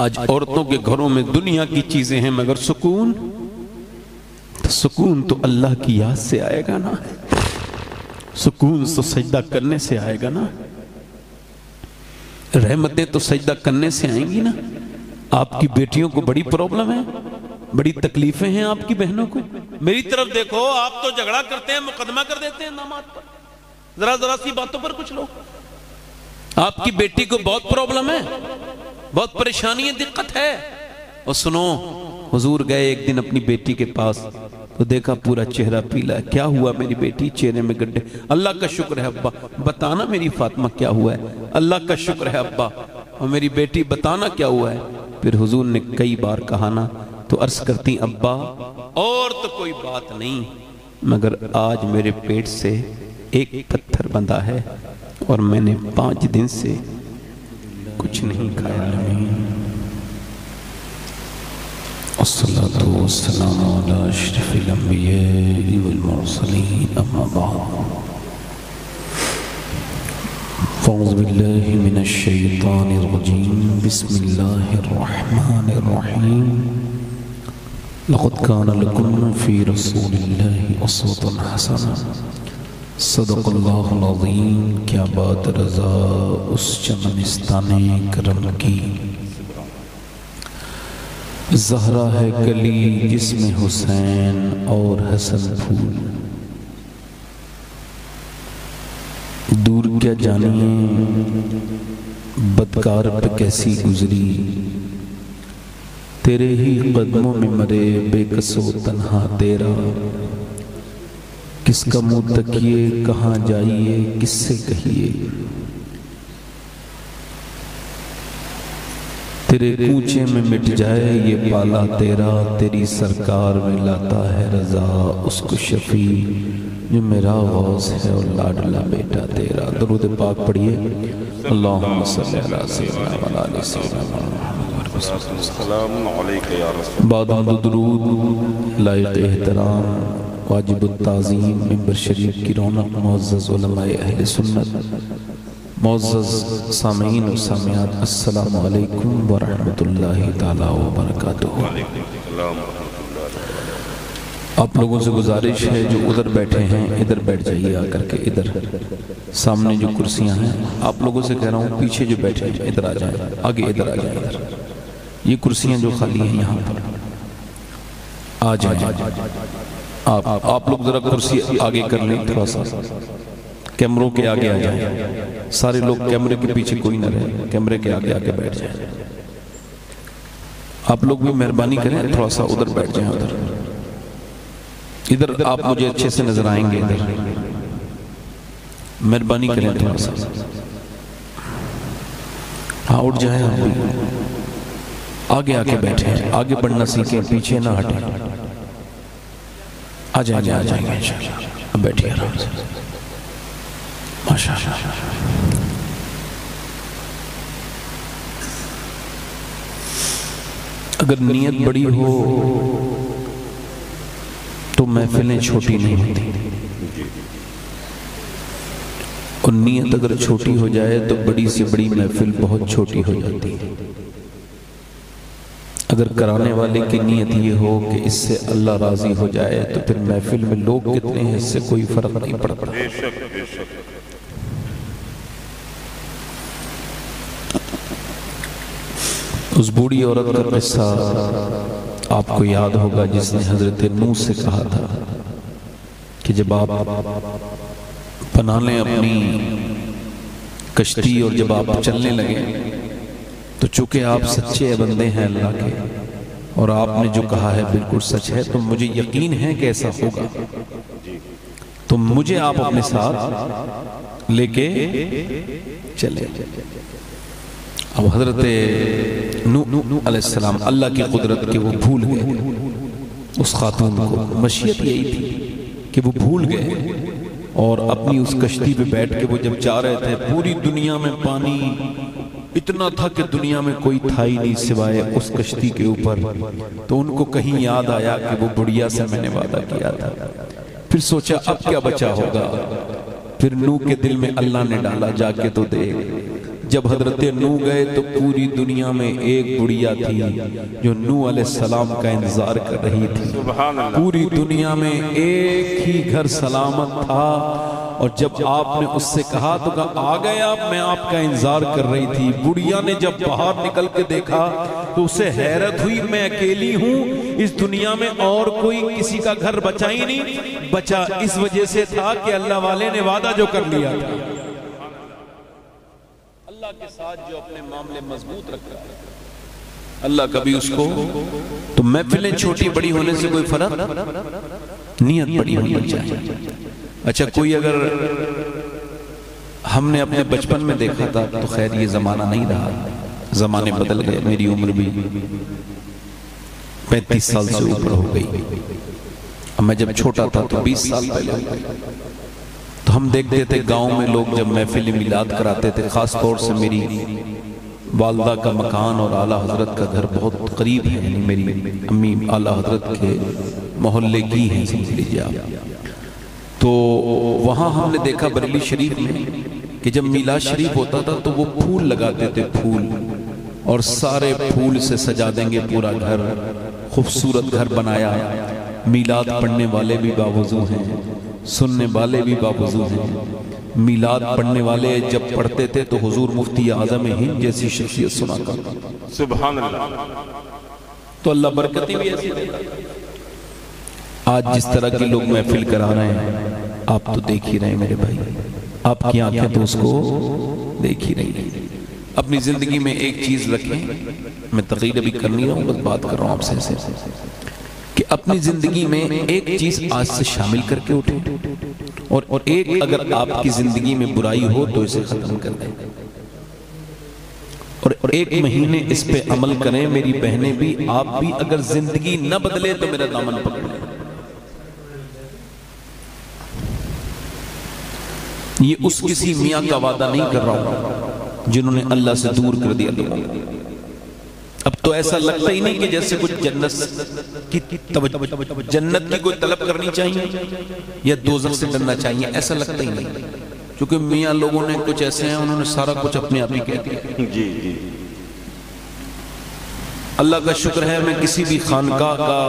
آج عورتوں کے گھروں میں دنیا کی چیزیں ہیں مگر سکون تو اللہ کی یاد سے آئے گا نا، سکون تو سجدہ کرنے سے آئے گا نا، رحمتیں تو سجدہ کرنے سے آئیں گی نا۔ آپ کی بیٹیوں کو بڑی پرابلم ہے، بڑی تکلیفیں ہیں آپ کی بہنوں کو، میری طرف دیکھو، آپ تو جھگڑا کرتے ہیں، مقدمہ کر دیتے ہیں نامات پر، ذرا سی باتوں پر کچھ لوگ۔ آپ کی بیٹی کو بہت پرابلم ہے، بہت پریشانی ہے، دقت ہے۔ اور سنو، حضور گئے ایک دن اپنی بیٹی کے پاس تو دیکھا پورا چہرہ پیلا ہے۔ کیا ہوا میری بیٹی؟ چہرے میں گڈھے۔ اللہ کا شکر ہے ابا، بتانا میری فاطمہ کیا ہوا ہے؟ اللہ کا شکر ہے ابا، اور میری بیٹی بتانا کیا ہوا ہے؟ پھر حضور نے کئی بار کہا نا تو عرض کرتی ابا اور تو کوئی بات نہیں، مگر آج میرے پیٹ سے ایک پتھر بندھا ہے اور میں نے 5 دن سے کچھ نہیں کھایا۔ الصلاة والسلام على اشرف الانبیاء والمرسلین، اما بعد، فاعوذ باللہ من الشیطان الرجیم، بسم اللہ الرحمن الرحیم، لقد کان لکم فی رسول اللہ اسوۃ حسنہ، صدق اللہ العظیم۔ کیا بات رضا اس چمنستان کرم کی، زہرا ہے گلی جس میں حسین اور حسن پھول، دور کیا جانیے بدکار پہ کیسی گزری، تیرے ہی قدموں میں مرے بے کس و تنہا تیرا، کس کا منہ تکیے کہاں جائیے کس سے کہیے، تیرے کوچے میں مٹ جائے یہ پالا تیرا، تیری سرکار میں لاتا ہے رضا اس کو شفیع، جو میرا غوث ہے اور لاڈلا بیٹا تیرا۔ درود پاک پڑھیے، اللہم صلی اللہ علیہ وسلم۔ السلام علیکم یا رسول بعد درود لائق احترام واجب التعظیم ممبر شریف کی رونق، معزز علماء اہل سنت، معزز سامعین و سامعات، السلام علیکم ورحمت اللہ تعالی وبرکاتہ۔ آپ لوگوں سے گزارش ہے جو ادھر بیٹھے ہیں ادھر بیٹھ جائیے آ کر کے، ادھر سامنے جو کرسیاں ہیں، آپ لوگوں سے کہہ رہا ہوں پیچھے جو بیٹھے ہیں ادھر آ جائیں، آگے ادھر آ جائیں، ادھر یہ کرسیاں جو خالی ہیں یہاں پر آ جائیں۔ آپ لوگ ذرا کرسی آگے کر لیں، تھوڑا سا کیمروں کے آگے آ جائیں، سارے لوگ کیمرے کے پیچھے کوئی نہ رہے، کیمرے کے آگے آگے بیٹھ جائیں۔ آپ لوگ بھی مہربانی کریں، تھوڑا سا ادھر بیٹھ جائیں، ادھر آپ مجھے اچھے سے نظر آئیں گے، ادھر مہربانی کریں تھوڑا سا، ہاں اٹھ جائیں، آپ بھی آگے آگے بیٹھیں، آگے بڑھنا سیکھیں، پیچھے نہ ہٹیں، آ جائیں گے انشاءاللہ، اب بیٹھیں آرام سے، ماشاءاللہ۔ اگر نیت بڑی ہو تو محفلیں چھوٹی نہیں ہوتی، اور نیت اگر چھوٹی ہو جائے تو بڑی سے بڑی محفل بہت چھوٹی ہو جاتی ہے۔ اگر کرانے والے کی نیت یہ ہو کہ اس سے اللہ راضی ہو جائے تو پھر محفل میں لوگ کتنے ہیں اس سے کوئی فرق نہیں پڑتا۔ اس بوڑھی عورت کا قصہ آپ کو یاد ہوگا جس نے حضرت نوح سے کہا تھا کہ جب آپ بنا لیں اپنی کشتی اور جب آپ چلنے لگے تو چونکہ آپ سچے بندے ہیں اللہ کے اور آپ نے جو کہا ہے بالکل سچ ہے، تو مجھے یقین ہے کہ ایسا ہوگا، تو مجھے آپ اپنے ساتھ لے کے چلے۔ اب حضرت نوح علیہ السلام اللہ کی قدرت کے وہ بھول گئے، اس خاتون کو مشیت یہی تھی کہ وہ بھول گئے، اور اپنی اس کشتی پہ بیٹھ کے وہ جب جا رہے تھے، پوری دنیا میں پانی اتنا تھا کہ دنیا میں کوئی تھا ہی نہیں سوائے اس کشتی کے اوپر، تو ان کو کہیں یاد آیا کہ وہ بڑھیا سے میں نے وعدہ کیا تھا، پھر سوچا اب کیا بچا ہوگا، پھر نوح کے دل میں اللہ نے ڈالا جا کے تو دیکھ جب حضرت نوح گئے تو پوری دنیا میں ایک بڑیا تھی جو نوح علیہ السلام کا انتظار کر رہی تھی. سبحان اللہ. پوری دنیا میں ایک ہی گھر سلامت تھا، اور جب آپ نے اس سے کہا تو کہا آ گئے آپ، میں آپ کا انتظار کر رہی تھی. بڑیا نے جب باہر نکل کے دیکھا تو اسے حیرت ہوئی، میں اکیلی ہوں، اس دنیا میں اور کوئی کسی کا گھر بچا ہی نہیں. بچا اس وجہ سے تھا کہ اللہ والے نے وعدہ جو کر لیا تھا، اللہ کے ساتھ جو اپنے معاملے مضبوط رکھا ہے، اللہ کبھی اس کو. تو محفلیں چھوٹی بڑی ہونے سے کوئی فرق، نیت بڑی ہونی چاہیے. اچھا کوئی اگر ہم نے اپنے بچپن میں دیکھا تھا تو خیر یہ زمانہ نہیں رہا، زمانے بدل گئے. میری عمر بھی 35 سال سے اوپر ہو گئی. اب میں جب چھوٹا تھا تو 20 سال پہلے ہو گئی. تو ہم دیکھتے تھے گاؤں میں لوگ جب محفل میلاد کراتے تھے، خاص طور سے میری والدہ کا مکان اور اعلیٰ حضرت کا گھر بہت قریب ہے، یعنی میری امی اعلیٰ حضرت کے محلے کی ہیں سمجھ لیجیے آپ. تو وہاں ہم نے دیکھا بریلی شریف میں کہ جب میلاد شریف ہوتا تھا تو وہ پھول لگاتے تھے، پھول، اور سارے پھول سے سجا دیں گے پورا گھر. خوبصورت گھر بنایا. میلاد پڑھنے والے بھی باوضو ہیں، سننے والے بھی باوضو ہیں. میلاد پڑھنے والے جب پڑھتے تھے تو حضور مفتی اعظم ہند جیسی شخصیت سنا کرتا. سبحان اللہ. تو اللہ برکتیں بھی ایسی دیتا. آج جس طرح کے لوگ محفل کرا رہے ہیں آپ تو دیکھ ہی رہے ہیں میرے بھائی، آپ کی آنکھیں تو اس کو دیکھ ہی رہی ہیں. اپنی زندگی میں ایک چیز رکھیں، میں تقریر ابھی کر نہیں رہا ہوں، بس بات کر رہا ہوں آپ سے ایسے کہ اپنی زندگی میں ایک چیز آج سے شامل کر کے اٹھیں، اور ایک اگر آپ کی زندگی میں برائی ہو تو اسے ختم کر دیں، اور ایک مہینے اس پہ عمل کریں. میری بہنیں بھی آپ بھی اگر زندگی نہ بدلے تو میرا دامن پکڑ لیں. یہ اس کسی میاں کا وعدہ نہیں کر رہا ہوں جنہوں نے اللہ سے دور کر دیا لوگوں. اب تو ایسا لگتا ہی نہیں کہ جیسے کچھ جنت کی کوئی طلب کرنی چاہیے یا دوزخ سے ڈرنا چاہیے، ایسا لگتا ہی نہیں. کیونکہ میاں لوگوں نے کچھ ایسے ہیں انہوں نے سارا کچھ اپنے آپ ہی کہہ دیا. جی جی. اللہ کا شکر ہے میں کسی بھی خانقاہ کا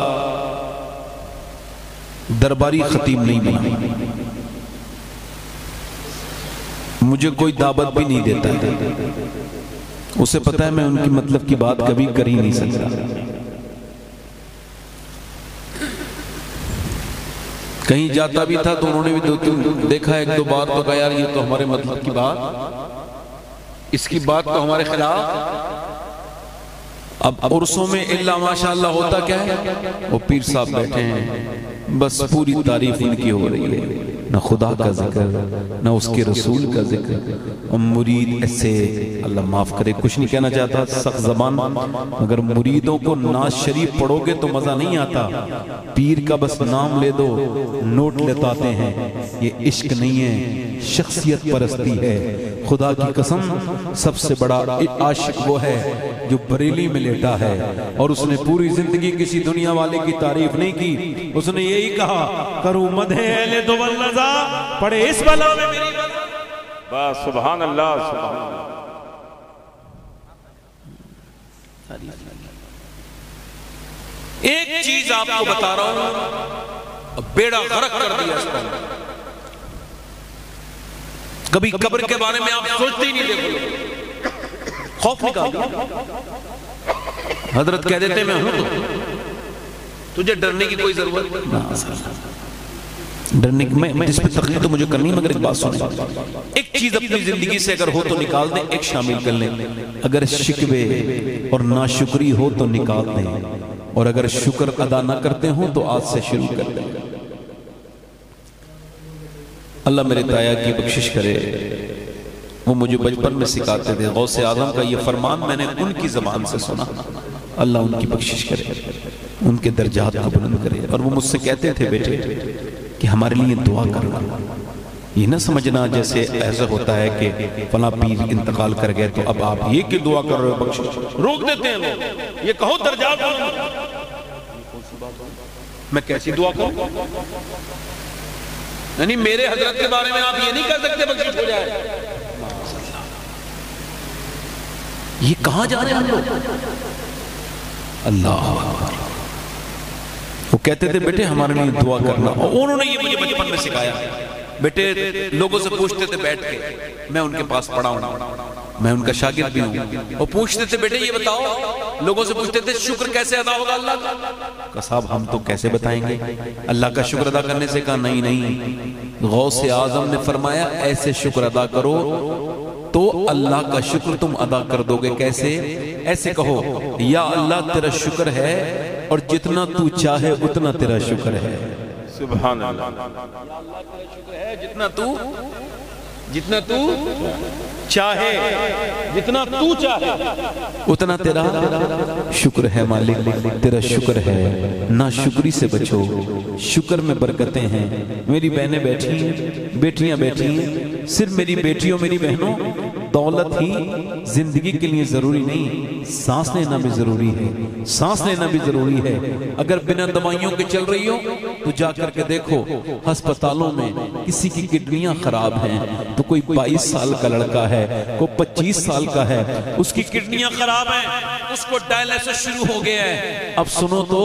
درباری خطیب نہیں بنا، مجھے کوئی دعوت بھی نہیں دیتا ہے. اسے پتا ہے میں ان کی مطلب کی بات کبھی کر ہی نہیں سکتا. کہیں جاتا بھی تھا تو انہوں نے بھی دیکھا ایک دو بار تو کہا یار یہ تو ہمارے مطلب کی بات، اس کی بات تو ہمارے خلاف. اب عرصوں میں اللہ ماشاءاللہ ہوتا کیا ہے، وہ پیر صاحب بیٹھے ہیں، بس پوری تعریف ان کی ہو رہی ہے، نہ خدا کا ذکر نہ اس کے رسول کا ذکر. اور مرید ایسے، اللہ معاف کرے کچھ نہیں کہنا چاہتا سخت زبان، مگر مریدوں کو ناز شریف پڑھو گے تو مزہ نہیں آتا. پیر کا بس نام لے دو نوٹ لتاتے ہیں. یہ عشق نہیں ہے، شخصیت پرستی ہے. خدا کی قسم سب سے بڑا عاشق وہ ہے جو بریلی میں لیٹا ہے، اور اس نے پوری زندگی کسی دنیا والے کی تعریف نہیں کی. اس نے یہی کہا کروں مدح اہل دو والنزا، پڑھے اس بلا میں میری بلا. بس سبحان اللہ سبحان اللہ. ایک چیز آپ کو بتا رہا ہوں، بیڑا غرق کر دیا اس پر. کبھی قبر کے بارے میں آپ سوچتے ہی نہیں، دیکھو خوف نکال دیا. حضرت کہہ دیتے میں ہوں تو تجھے ڈرنے کی کوئی ضرورت ڈرنے کی میں جس پہ تقریر تو مجھے کرنی، مگر ایک بات سنیں، ایک چیز اپنی زندگی سے اگر ہو تو نکال دیں، ایک شامل کر لیں. اگر شکوے اور ناشکری ہو تو نکال دیں، اور اگر شکر ادا نہ کرتے ہوں تو آج سے شروع کر دیں. اللہ میرے تایا کی بخشش کرے، وہ مجھے بچپن میں سکھاتے تھے. غوث اعظم کا یہ فرمان میں نے ان کی زبان سے سنا. اللہ ان کی بخشش کرے، ان کے درجات کو بلند کرے. اور وہ مجھ سے کہتے تھے بیٹے کہ ہمارے لیے دعا کرنا. یہ نہ سمجھنا جیسے ایسا ہوتا ہے کہ فلاں پیر انتقال کر گئے تو اب آپ یہ کہ دعا کر رہے ہو بخشش. روک دیتے ہیں لوگ، یہ کہو درجات میں کیسی دعا کروں؟ یعنی میرے حضرت کے بارے میں آپ یہ نہیں کہہ سکتے بخشش ہو جائے. یہ کہاں جا رہے ہیں ہم لوگ؟ اللہ اکبر۔ وہ کہتے تھے بیٹے ہمارے لیے دعا کرنا، اور انہوں نے یہ مجھے بچپن میں سکھایا۔ بیٹے لوگوں سے پوچھتے تھے بیٹھ کے، میں ان کے پاس پڑھا ہوں، میں ان کا شاگرد بھی ہوں، اور پوچھتے تھے بیٹے یہ بتاؤ، لوگوں سے پوچھتے تھے شکر کیسے ادا ہوگا اللہ کا؟ صاحب ہم تو کیسے بتائیں گے اللہ کا شکر ادا کرنے سے؟ کہا نہیں نہیں، غوث اعظم نے فرمایا ایسے شکر ادا کرو تو اللہ کا شکر تم ادا کر دو گے۔ کیسے؟ ایسے کہو یا اللہ تیرا شکر ہے اور جتنا تو چاہے اتنا تیرا شکر ہے۔ سبحان اللہ۔ یا اللہ تیرا شکر ہے جتنا تو چاہے، جتنا تو چاہے اتنا تیرا شکر ہے مالک، تیرا شکر ہے۔ نا شکری سے بچو، شکر میں برکتیں ہیں۔ میری بہنیں بیٹھی ہیں، بیٹیاں بیٹھی ہیں، صرف میری بیٹیوں میری بہنوں، دولت ہی زندگی کے لیے ضروری نہیں، سانس لینا بھی ضروری ہے، سانس لینا بھی ضروری ہے۔ اگر بنا دوائیوں کے چل رہی ہو تو جا کر کے دیکھو ہسپتالوں میں کسی کی کڈنیاں خراب ہیں تو کوئی 22 سال کا لڑکا ہے، کوئی 25 سال کا ہے، اس کی کڈنیاں خراب ہیں، اس کو ڈائلیسس شروع ہو گیا ہے۔ اب سنو تو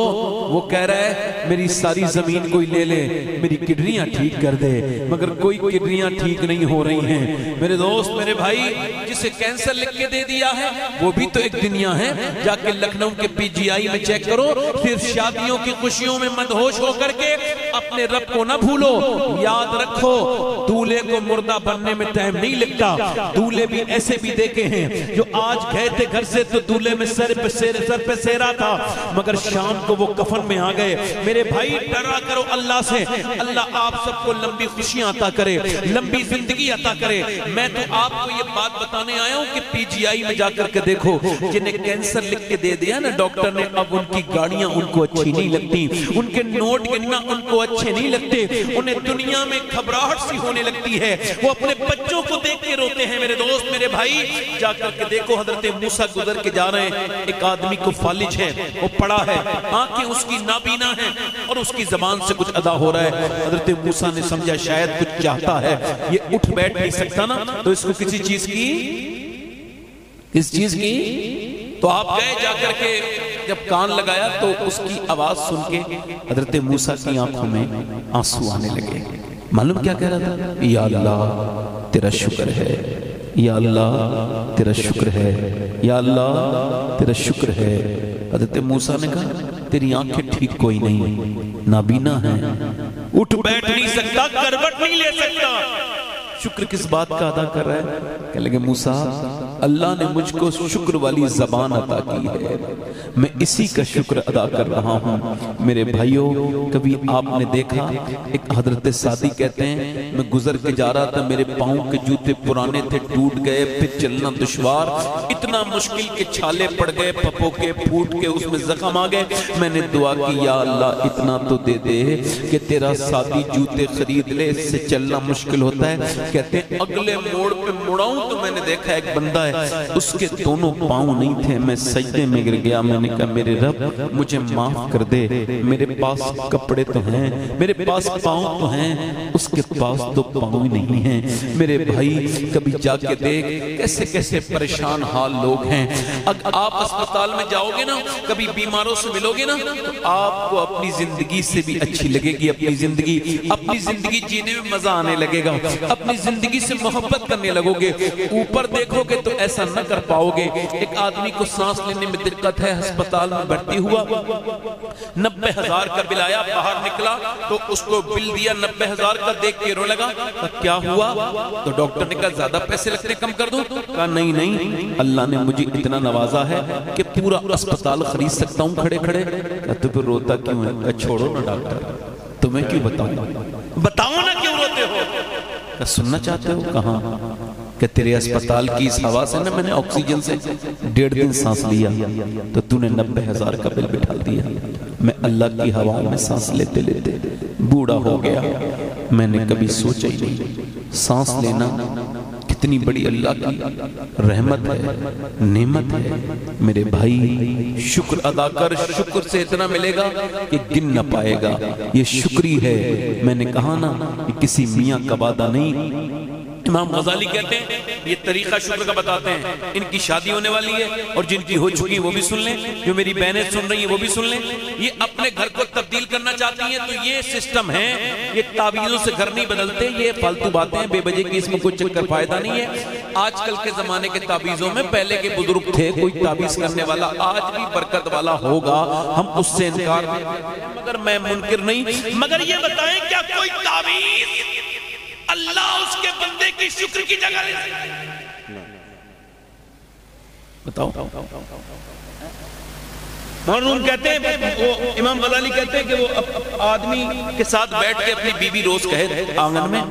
وہ کہہ رہا ہے میری ساری زمین کوئی لے لے، میری کڈنیاں ٹھیک کر دے، مگر کوئی کڈنیاں ٹھیک نہیں ہو رہی ہیں۔ میرے دوست میرے بھائی، جسے کینسر لکھ کے دے دیا ہے وہ بھی تو ایک دنیا ہے۔ جا کے لکھنؤ کے پی جی آئی میں چیک کرو، صرف شادیوں کی خوشیوں میں مدہوش ہو کر کے اپنے رب کو نہ بھولو۔ یاد رکھو دولہے کو مردہ بننے میں ٹائم نہیں لگتا۔ دولہے بھی ایسے بھی دیکھے ہیں جو آج گئے تھے گھر سے تو دولہے میں سر پہ سیرا تھا، مگر شام کو وہ کفن میں آ گئے۔ میرے بھائی ڈرا کرو اللہ سے، اللہ آپ سب کو لمبی خوشیاں عطا کرے، لمبی زندگی عطا کرے۔ میں تو آپ کو یہ بات بتانے آیا ہوں کہ پی جی آئی میں جا کر کے دیکھو، جنہیں کینسر لکھ کے دے دیا نا ڈاکٹر نے، اب ان کی گاڑیاں ان کو اچھی نہیں لگتی، ان کے نوٹ گننا ان کو اچھے نہیں لگتے، انہیں دنیا میں گھبراہٹ سی ہونے لگتی ہے، وہ اپنے بچوں کو دیکھ کے روتے ہیں۔ میرے دوست میرے بھائی جا کر کے دیکھو، حضرت موسیٰ گزر کے جا رہے ہیں، ایک آدمی کو فالج ہے، وہ پڑا ہے، آنکھیں اس کی نابینا ہیں اور اس کی زبان سے کچھ ادا ہو رہا ہے۔ حضرت موسیٰ نے سمجھا شاید کچھ چاہتا ہے، یہ اٹھ بیٹھ نہیں سکتا نا، تو اس کو کسی چیز کی، کس چیز کی، تو آپ گئے جا کر کے جب کان لگایا تو اس کی آواز سن کے حضرت موسیٰ کی آنکھوں میں آنسو آنے لگے۔ معلوم کیا کہہ رہا تھا؟ یا اللہ تیرا شکر ہے، یا اللہ تیرا شکر ہے، یا اللہ تیرا شکر ہے۔ حضرت موسیٰ نے کہا تیری آنکھیں ٹھیک کوئی نہیں، نابینا ہیں، اٹھ بیٹھ نہیں سکتا، کروٹ نہیں لے سکتا۔ شکر کس بات کا ادا کر رہا ہے؟ کہنے لگے موسیٰ اللہ نے مجھ کو شکر والی زبان عطا کی ہے، میں اسی کا شکر ادا کر رہا ہوں۔ میرے بھائیوں کبھی آپ نے دیکھا، ایک حضرت سعدی کہتے ہیں میں گزر کے جا رہا تھا، میرے پاؤں کے جوتے پرانے تھے، ٹوٹ گئے، پھر چلنا دشوار، اتنا مشکل کہ چھالے پڑ گئے، پپو کے پھوٹ کے اس میں زخم آ گئے۔ میں نے دعا کی یا اللہ اتنا تو دے دے کہ تیرا سعدی جوتے خرید لے، اس سے چلنا مشکل ہوتا ہے۔ کہتے ہیں اگلے موڑ پہ مڑاؤں تو میں نے دیکھا ایک بندہ ہے، اس کے دونوں پاؤں نہیں تھے، میں سجدے میں گر گیا، میں نے کہا میرے رب مجھے معاف کر دے، میرے پاس کپڑے تو ہیں، میرے پاس پاؤں تو ہیں، اس کے پاس تو پاؤں ہی نہیں ہیں۔ میرے بھائی کبھی جا کے دیکھ کیسے کیسے پریشان حال لوگ ہیں۔ اگر آپ اسپتال میں جاؤ گے نا، کبھی بیماروں سے ملو گے نا، تو آپ کو اپنی زندگی سے بھی اچھی لگے گی، اپنی زندگی جینے میں مزہ آنے لگے گا، اپنی زندگی سے محبت کرنے لگو گے۔ اوپر دیکھو گے تو ایسا نہ کر پاؤ گے۔ ایک آدمی کو سانس لینے میں دقت ہے، ہسپتال میں بھرتی ہوا، 90,000 کا بل آیا، باہر نکلا تو اس کو بل دیا 90,000 کا، دیکھ کے رو لگا، کیا ہوا؟ تو ڈاکٹر نے کہا زیادہ پیسے لگتے کم کر دوں؟ کہا نہیں نہیں، اللہ نے مجھے اتنا نوازا ہے کہ پورا اسپتال خرید سکتا ہوں کھڑے کھڑے۔ تو پھر روتا کیوں ہے؟ کہا چھوڑو نا ڈاکٹر، تمہیں کیوں بتاؤں نا کیوں روتے ہو؟ سننا چاہتے ہو؟ کہاں؟ کہ تیرے اسپتال کی اس ہوا سے نا میں نے آکسیجن سے 1.5 دن سانس لیا، تو تو نے 90,000 کا بل بٹھا دیا۔ میں اللہ کی ہوا میں سانس لیتے لیتے بوڑھا ہو گیا، میں نے کبھی سوچا ہی نہیں سانس لینا کتنی بڑی اللہ کی رحمت ہے، نعمت ہے۔ میرے بھائی شکر ادا کر، شکر سے اتنا ملے گا کہ گن نہ پائے گا۔ یہ شکری ہے، میں نے کہا نا یہ کسی میاں کا وعدہ نہیں، امام غزالی کہتے ہیں یہ طریقہ شکر کا بتاتے ہیں، ان کی شادی ہونے والی ہے اور جن کی ہو چکی وہ بھی سن لیں، جو میری بہنیں سن رہی ہیں وہ بھی سن لیں، یہ اپنے گھر کو تبدیل کرنا چاہتی ہیں تو یہ سسٹم ہے، یہ تعویذوں سے گھر نہیں بدلتے، یہ فالتو باتیں ہیں، بے وجہ کی اس میں کوئی چکر فائدہ نہیں ہے۔ آج کل کے زمانے کے تعویذوں میں پہلے کے بزرگ تھے، کوئی تعویذ کرنے والا آج بھی برکت والا ہوگا، ہم اس سے انکار نہیں، مگر میں منکر نہیں، مگر یہ بتائیں کیا کوئی تعویذ اللہ اس کے بندے کی شکر کی جگہ لے سکتے؟ بتاؤ۔ معلوم کہتے ہیں، امام غزالی کہتے ہیں کہ وہ آدمی کے ساتھ بیٹھ کے اپنی بیوی روز کہے آنگن میں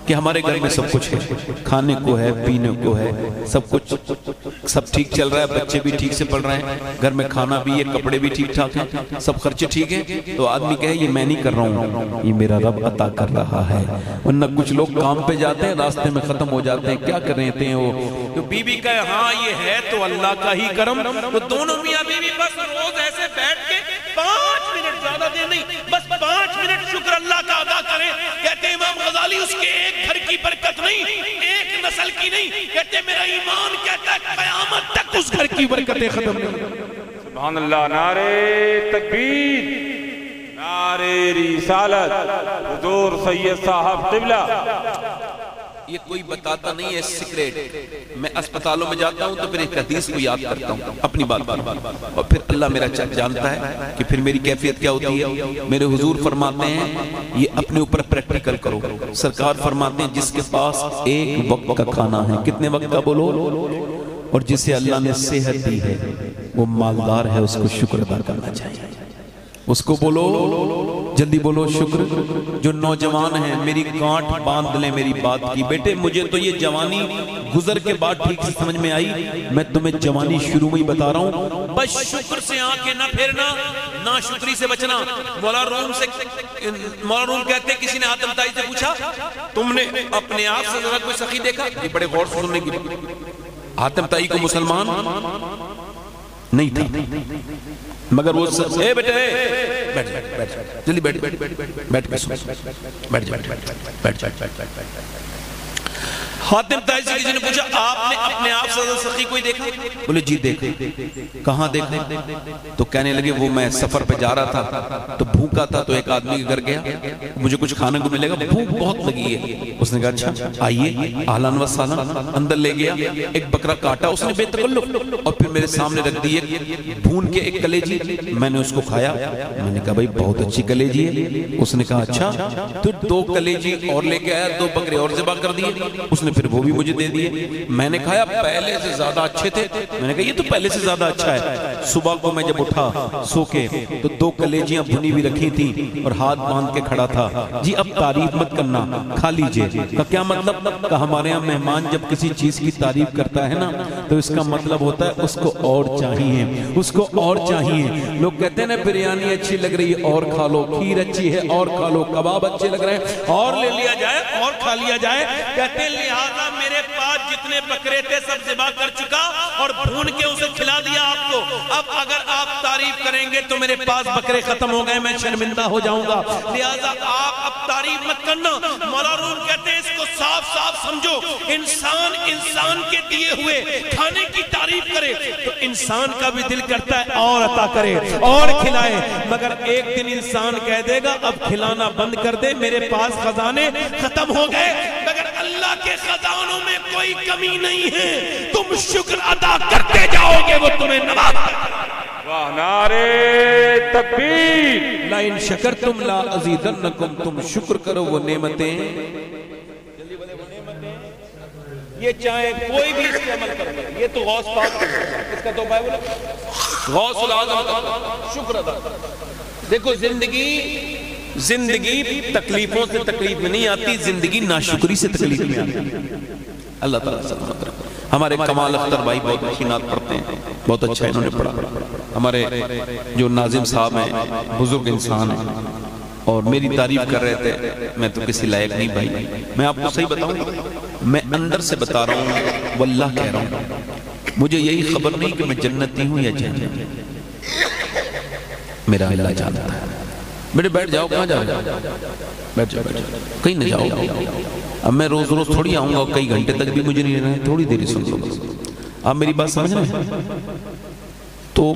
کہ ہمارے گھر میں سب کچھ ہے، کھانے کو ہے، پینے کو ہے، سب کچھ سب ٹھیک چل رہا ہے، بچے بھی ٹھیک سے پڑھ رہے ہیں، گھر میں کھانا بھی ہے، کپڑے بھی ٹھیک ٹھاک ہیں، سب خرچے ٹھیک ہیں، تو آدمی کہے یہ میں نہیں کر رہا ہوں، یہ میرا رب عطا کر رہا ہے۔ ورنہ کچھ لوگ کام پہ جاتے ہیں، راستے میں ختم ہو جاتے ہیں، کیا کر رہے ہیں وہ، تو بیوی کہے ہاں یہ ہے تو اللہ کا ہی کرم، تو دونوں میاں بیوی بس روز ایسے بیٹھ کے 5 منٹ، زیادہ دیر نہیں، بس 5 منٹ شکر اللہ کا ادا کریں۔ کہتے ہیں امام غزالی اس کے ایک گھر کی برکت نہیں، ایک نسل کی نہیں، کہتے ہیں میرا ایمان کہتا ہے قیامت تک اس گھر کی برکتیں ختم نہیں۔ سبحان اللہ، نعرہ تکبیر، نعرہ رسالت، حضور سید صاحب قبلہ۔ یہ کوئی بتاتا نہیں ہے سیکریٹ، میں اسپتالوں میں جاتا ہوں تو پھر ایک حدیث کو یاد کرتا ہوں اپنی بات، اور پھر اللہ میرا جانتا ہے کہ پھر میری کیفیت کیا ہوتی ہے۔ میرے حضور فرماتے ہیں یہ اپنے اوپر پریکٹیکل کرو، سرکار فرماتے ہیں جس کے پاس ایک وقت کا کھانا ہے، کتنے وقت کا بولو، اور جسے اللہ نے صحت دی ہے وہ مالدار ہے، اس کو شکر ادا کرنا چاہیے، اس کو بولو، جلدی بولو شکر۔ جو نوجوان ہیں میری گانٹ باندھ لیں میری بات کی، بیٹے مجھے تو یہ جوانی گزر کے بعد ٹھیک سے سمجھ میں آئی، میں تمہیں جوانی شروع میں ہی بتا رہا ہوں، بس شکر سے آنکھیں نہ پھیرنا، نہ شکری سے بچنا۔ مولا روم کہتے ہیں کسی نے حاتم طائی سے پوچھا تم نے اپنے آپ سے ذرا کوئی سخی دیکھا؟ یہ بڑے غور سے سننے کی، حاتم طائی کو مسلمان نہیں تھا، مگر وہ اے بیٹے بیٹھ جلدی بیٹھ حاتم طائی سے کسی نے پوچھا آپ نے اپنے آپ سے سخی کوئی دیکھا؟ بولے جی دیکھا۔ کہاں دیکھا؟ تو کہنے لگے وہ میں سفر پہ جا رہا تھا تو بھوکا تھا، تو ایک آدمی کے گھر گیا، مجھے کچھ کھانے کو ملے گا، بھوک بہت لگی ہے۔ اس نے کہا اچھا آئیے، اہلاً و سہلاً، اندر لے گیا، ایک بکرا کاٹا اس نے بے تکلف، اور پھر میرے سامنے رکھ دی بھون کے ایک کلیجی، میں نے اس کو کھایا، میں نے کہا بھائی بہت اچھی کلیجی ہے۔ اس نے کہا اچھا، تو 2 کلیجی اور لے کے آیا، 2 بکرے اور ذبح کر دیے، اس نے پھر وہ بھی مجھے دے دیے، میں نے کھایا، پہلے سے زیادہ اچھے تھے، میں نے کہا یہ تو پہلے سے زیادہ اچھا ہے۔ صبح کو میں جب اٹھا سو کے تو 2 کلیجیاں بھنی بھی رکھی تھی اور ہاتھ باندھ کے کھڑا تھا، جی اب تعریف مت کرنا، کھا لیجئے۔ کا کیا مطلب؟ کہ ہمارے ہاں مہمان جب کسی چیز کی تعریف کرتا ہے نا تو اس کا مطلب ہوتا ہے اس کو اور چاہیے، اس کو اور چاہیے۔ لوگ کہتے ہیں نا بریانی اچھی لگ رہی ہے اور کھا لو، کھیر اچھی ہے اور کھا لو، کباب اچھے لگ رہے ہیں اور لے لیا جائے اور کھا لیا جائے۔ کہتے ہیں لہٰذا میرے پاس جتنے بکرے تھے سب ذبح کر چکا اور بھون کے اسے کھلا دیا آپ کو، اب اگر آپ تعریف کریں گے تو میرے پاس بکرے ختم ہو گئے، میں شرمندہ ہو جاؤں گا، لہٰذا آپ اب تعریف مت کرنا۔ مولا روم کہتے ہیں اس کو صاف صاف سمجھو، انسان کے دیے ہوئے کھانے کی تعریف کرے تو انسان کا بھی دل کرتا ہے اور عطا کرے اور کھلائے، مگر ایک دن انسان کہہ دے گا اب کھلانا بند کر دے، میرے پاس خزانے ختم ہو گئے، مگر اللہ کے خزانوں میں کوئی کمی نہیں ہے، تم شکر ادا کرتے جاؤ گے وہ تمہیں نواز واہ نعرہ تکبیر، لَإِن شَكَرْتُمْ لَا أَزِيدَنَّكُمْ، تم شکر کرو وہ نعمتیں، یہ چاہے کوئی بھی اس کے عمل کرے، یہ تو غوث پاک اس کا تو بائبل غوث العظم کا شکر ادا کرو۔ دیکھو زندگی تکلیفوں سے تکلیف میں نہیں آتی، زندگی ناشکری سے تکلیف میں آتی۔ اللہ تعالیٰ سلامت رکھے۔ ہمارے کمال اختر بھائی بہت اچھی نعت پڑھتے ہیں، بہت اچھا انہوں نے پڑھا۔ ہمارے جو ناظم صاحب ہیں بزرگ انسان ہیں اور میری تعریف کر رہے تھے، میں تو کسی لائق نہیں بھائی، میں آپ کو صحیح بتاؤں، میں اندر سے بتا رہا ہوں واللہ کہہ رہا ہوں، مجھے یہی خبر نہیں کہ میں جنتی ہوں یا جہنمی، میرا اللہ جانتا ہے، بیٹے بیٹھ جاؤ، کہاں جا رہے ہو؟ بیٹھ جاؤ، کہیں نہ جاؤ۔ اب میں روز روز تھوڑی آؤں گا، کئی گھنٹے تک بھی مجھے نہیں رہنا ہے، تھوڑی دیر سن لو بس۔ آپ میری بات سمجھ رہے ہیں؟ تو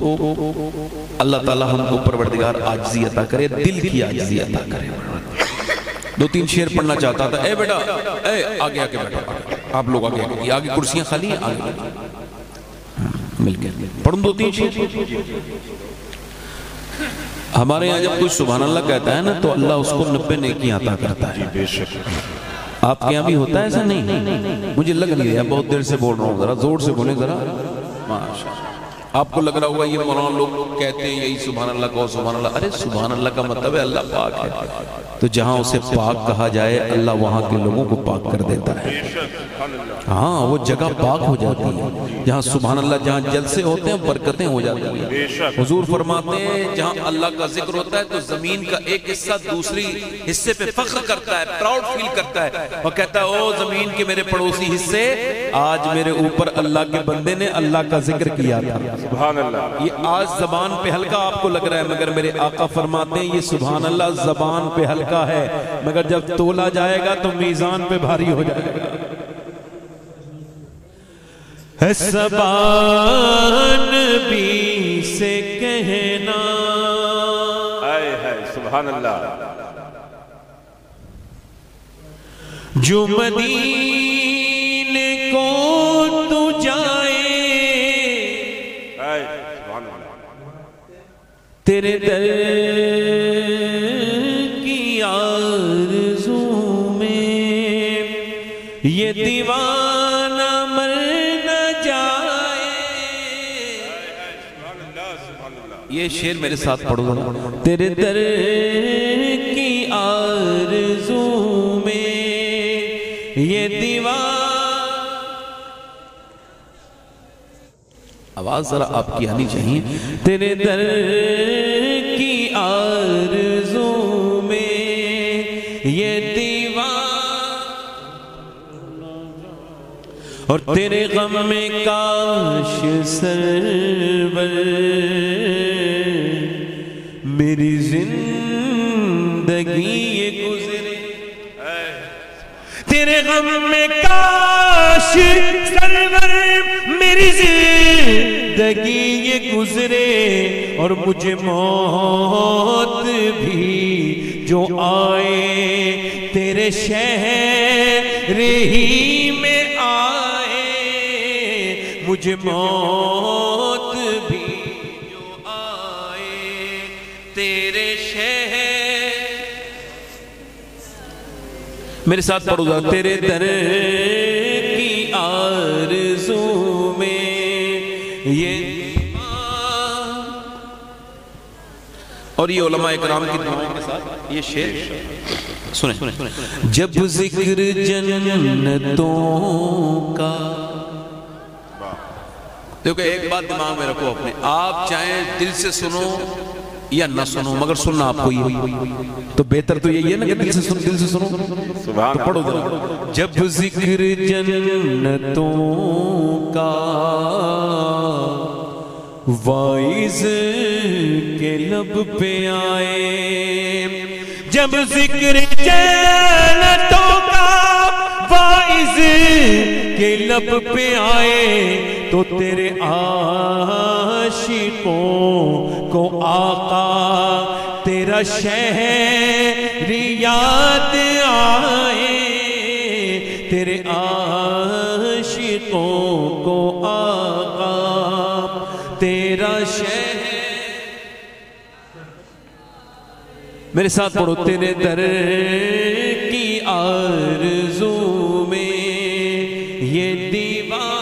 اللہ تعالیٰ ہم کو پروردگار عاجزی عطا کرے، دل کی عاجزی عطا کرے۔ 2-3 شعر پڑھنا چاہتا تھا۔ اے بیٹا، اے آگے آگے بیٹھو، آپ لوگ آگے آگے کرسیاں خالی ہیں، آگے مل کے پڑھوں 2-3 شعر۔ ہمارے یہاں جب کوئی سبحان اللہ کہتا ہے نا تو اللہ اس کو 90 نیکیاں عطا کرتا ہے۔ بے شک آپ کے یہاں بھی ہوتا ہے ایسا؟ نہیں، مجھے لگ نہیں رہا، بہت دیر سے بول رہا ہوں، ذرا زور سے بولیں ذرا۔ ماشاءاللہ، آپ کو لگ رہا ہوگا یہ مولانا لوگ کہتے ہیں یہی سبحان اللہ کہو، سبحان اللہ۔ ارے سبحان اللہ کا مطلب ہے اللہ پاک ہے، تو جہاں اسے پاک کہا جائے اللہ وہاں کے لوگوں کو پاک کر دیتا ہے۔ ہاں، وہ جگہ پاک ہو جاتی ہے جہاں سبحان اللہ، جہاں جلسے ہوتے ہیں برکتیں ہو جاتی ہیں۔ حضور فرماتے ہیں جہاں اللہ کا ذکر ہوتا ہے تو زمین کا ایک حصہ دوسری حصے پہ فخر کرتا ہے، پراؤڈ فیل کرتا ہے، اور کہتا ہے او زمین کے میرے پڑوسی حصے، آج میرے اوپر اللہ کے بندے نے اللہ کا ذکر کیا تھا۔ سبحان اللہ۔ یہ آج زبان پہ ہلکا آپ کو لگ رہا ہے، مگر میرے آقا فرماتے ہیں یہ سبحان اللہ زبان پہ ہلکا ہے، مگر جب تولا جائے گا تو میزان پہ بھاری ہو جائے گا۔ زبان بھی سے کہنا، سبحان اللہ، جو مدینے کو تو جائے، تیرے در کی آرزو میں یہ دیوانہ مر نہ جائے۔ یہ شعر میرے ساتھ پڑھو گا۔ تیرے در کی آرزو میں یہ دیوانہ، آواز ذرا آپ کی آنی چاہیے۔ تیرے در کی آرزو میں یہ دیوان، اور تیرے غم میں کاش سرور میری زندگی یہ گزرے، تیرے غم میں کاش سرور میری زندگی یہ گزرے، اور مجھے موت بھی جو آئے تیرے شہر ہی میں آئے، مجھے موت بھی جو آئے تیرے شہر۔ میرے ساتھ پڑھو گا۔ تیرے در کی آرزو میں یہ، اور یہ علماء اکرام کی دعاؤں کے ساتھ یہ شعر سنیں۔ جب ذکر جنتوں کا، دیکھو ایک بات دماغ میں رکھو اپنے، آپ چاہیں دل سے سنو یا نہ سنو، مگر سننا آپ کو یہ تو بہتر تو یہی ہے نا کہ دل سے سنو۔ تو پڑھو ذرا۔ جب ذکر جنتوں کا وائز کے لب پہ آئے، جب ذکر جنتوں کا وائز کے لب پہ آئے، تو تیرے عاشقوں کو آقا تیرا شہر یاد آئے، تیرے عاشقوں کو آقا تیرا شہر۔ میرے ساتھ پڑھو۔ تیرے در کی آرزو میں یہ دیوان،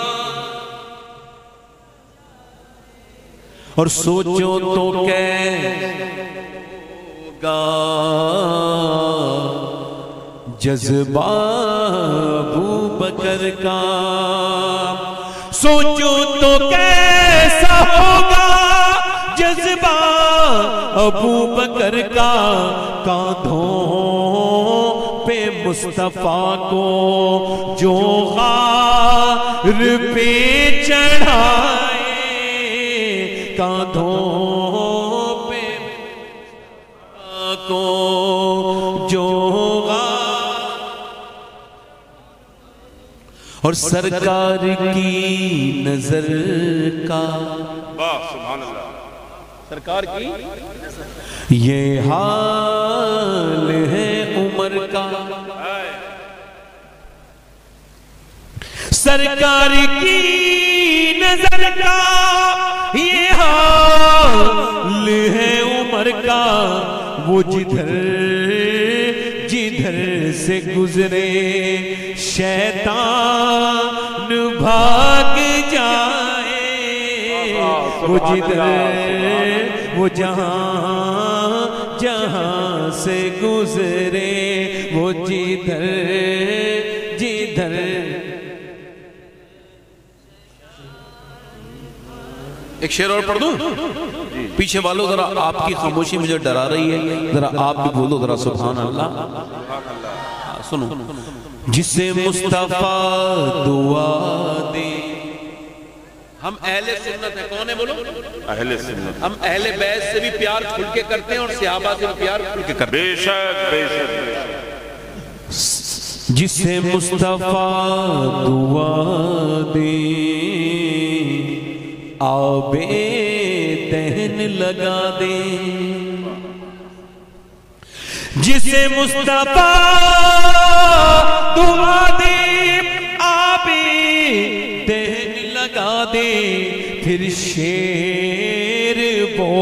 اور سوچو تو کیسا جذبہ ابو بکر کا، سوچو تو کیسا ہوگا جذبہ ابو بکر کا، کاندھوں پہ مصطفیٰ کو جو غار پہ چڑھائے، کاندھوں پہ کو جو اور سرکار کی نظر کا سبحان اللہ سرکار کی یہ حال ہے عمر کا سرکار کی نظر کا یہ حال ہے عمر کا وہ جدھر سے گزرے شیطان بھاگ جائے وہ جدھر وہ جہاں سے گزرے وہ جدھر ایک شعر اور پڑھ دوں پیچھے والوں ذرا آپ کی خاموشی مجھے ڈرا رہی ہے ذرا آپ بھی بولو ذرا سبحان اللہ سنو جسے مصطفیٰ دعا دے ہم اہل سنت ہیں کون ہے بولو اہل سنت ہم اہل بیت سے بھی پیار کھل کے کرتے ہیں اور صحابہ سے بھی پیار کھل کے کرتے ہیں بے شک بے شک جسے مصطفیٰ دعا دے آبے دہن لگا دے جسے مصطفیٰ دعا دے آبے دہن لگا دے پھر شیر وہ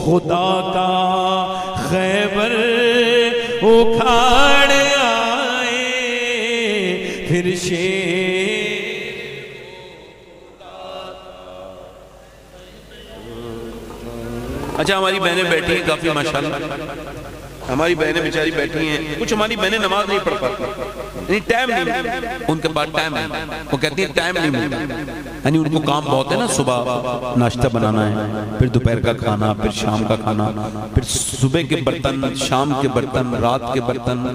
خدا کا خیبر اکھاڑ آئے پھر شیر اچھا ہماری بہنیں بیٹھی ہیں کافی ماشاءاللہ ہماری بہنیں بیچاری بیٹھی ہیں کچھ ہماری بہنیں نماز نہیں پڑھ پاتی یعنی ٹائم نہیں ان کے پاس ٹائم نہیں وہ کہتی ہیں ٹائم نہیں ملتا یعنی ان کو کام بہت ہے نا صبح ناشتہ بنانا ہے پھر دوپہر کا کھانا پھر شام کا کھانا پھر صبح کے برتن شام کے برتن رات کے برتن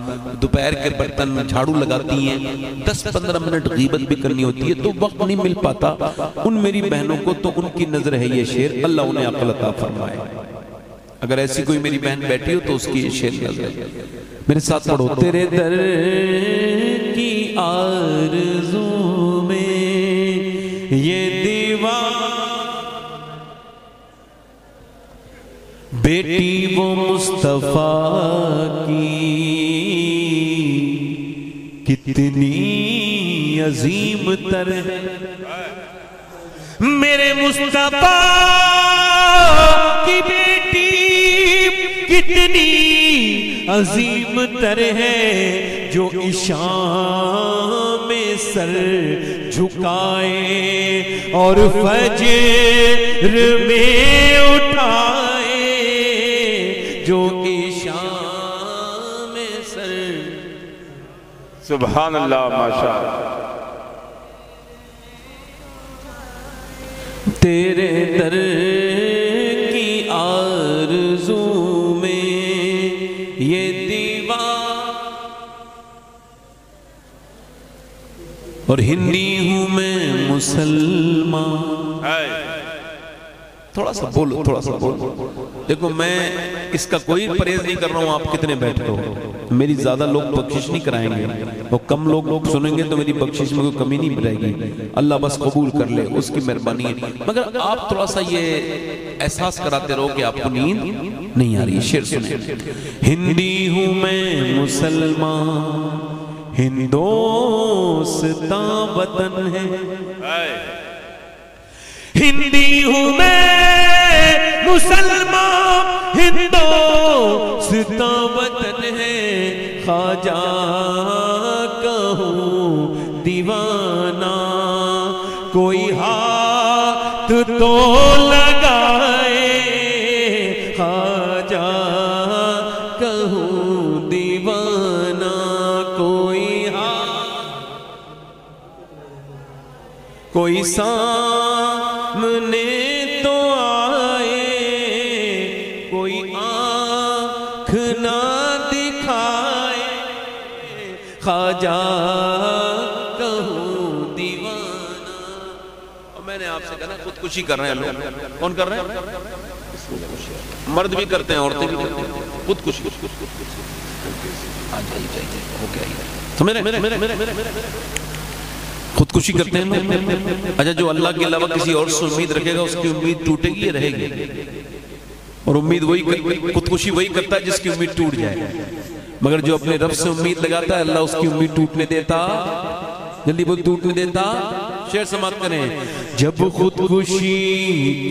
دوپہر کے برتن جھاڑو لگاتی ہیں 10-15 منٹ غیبت بھی کرنی ہوتی ہے تو وقت نہیں مل پاتا ان میری بہنوں کو تو ان کی نظر ہے یہ شعر اللہ انہیں عقل عطا فرمائے اگر ایسی کوئی میری بہن بیٹھی ہو تو اس کی یہ شعر نظر ہے میرے ساتھ پڑھو تیرے در کی آرزو میں یہ دیوان بیٹی وہ مصطفیٰ کی کتنی عظیم تر ہے میرے مصطفیٰ کی بیٹی کتنی عظیم تر ہے جو عشاء میں سر جھکائے اور فجر میں اٹھائے جو عشاء میں سر سبحان اللہ ماشاءاللہ تیرے در کی آرزو میں یہ دیوان اور ہندی ہوں میں مسلمان تھوڑا سا بولو تھوڑا سا بولو دیکھو میں اس کا کوئی پرہیز نہیں کر رہا ہوں آپ کتنے بیٹھے ہو میری زیادہ لوگ بخشش نہیں کرائیں گے وہ کم لوگ سنیں گے تو میری بخشش میں کوئی کمی نہیں رہے گی اللہ بس قبول کر لے اس کی مہربانی ہے مگر آپ تھوڑا سا یہ احساس کراتے رہو کہ آپ کو نیند نہیں آ رہی شعر سنیں ہندی ہوں میں مسلمان ہندوستاں وطن ہے ہندی ہوں میں مسلمان ہندوستاں وطن ہے خواجہ کہوں دیوانہ کوئی ہاتھ تو لگائے خواجہ کہوں دیوانہ کوئی ہاتھ کوئی سامنے تو آئے کوئی آنکھ نہ دکھائے خواجہ کہوں دیوانہ اور میں نے آپ سے کہا خودکشی کر رہے ہیں لوگ کون کر رہے ہیں مرد بھی کرتے ہیں، عورتیں بھی کرتے ہیں، خودکشی خودکشی کرتے ہیں۔ اچھا، جو اللہ کے علاوہ کسی اور سے امید رکھے گا اس کی امید ٹوٹے گی یا رہے گی؟ اور امید وہی، خودکشی وہی کرتا ہے جس کی امید ٹوٹ جائے، مگر جو اپنے رب سے امید لگاتا ہے اللہ اس کی امید ٹوٹنے دیتا، جلدی بول ٹوٹنے دیتا۔ شعر سماعت کریں۔ جب خودکشی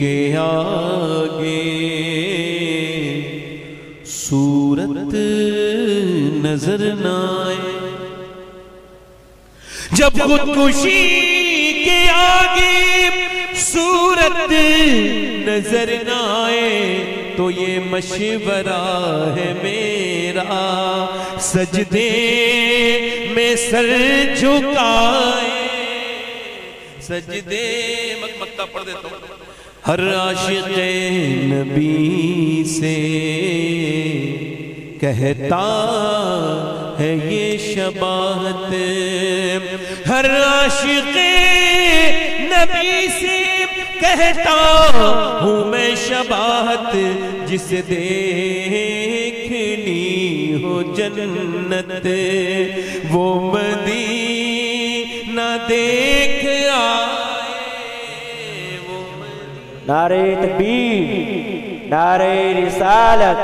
کے آگے صورت نظر نہ آئے، جب خودکشی کے آگے صورت نظر نہ آئے تو یہ مشورہ ہے میرا، سجدے میں سر جھکائے، سجدے مکتا پڑھ دیتا ہوں۔ ہر عاشق نبی سے کہتا ہے یہ شباہت، ہر عاشق نبی سے کہتا ہوں میں شباہت، جسے دیکھنی ہو جنت وہ مدینہ دیکھ آئے، وہ نعرہ تکبیر، نعرہ رسالت،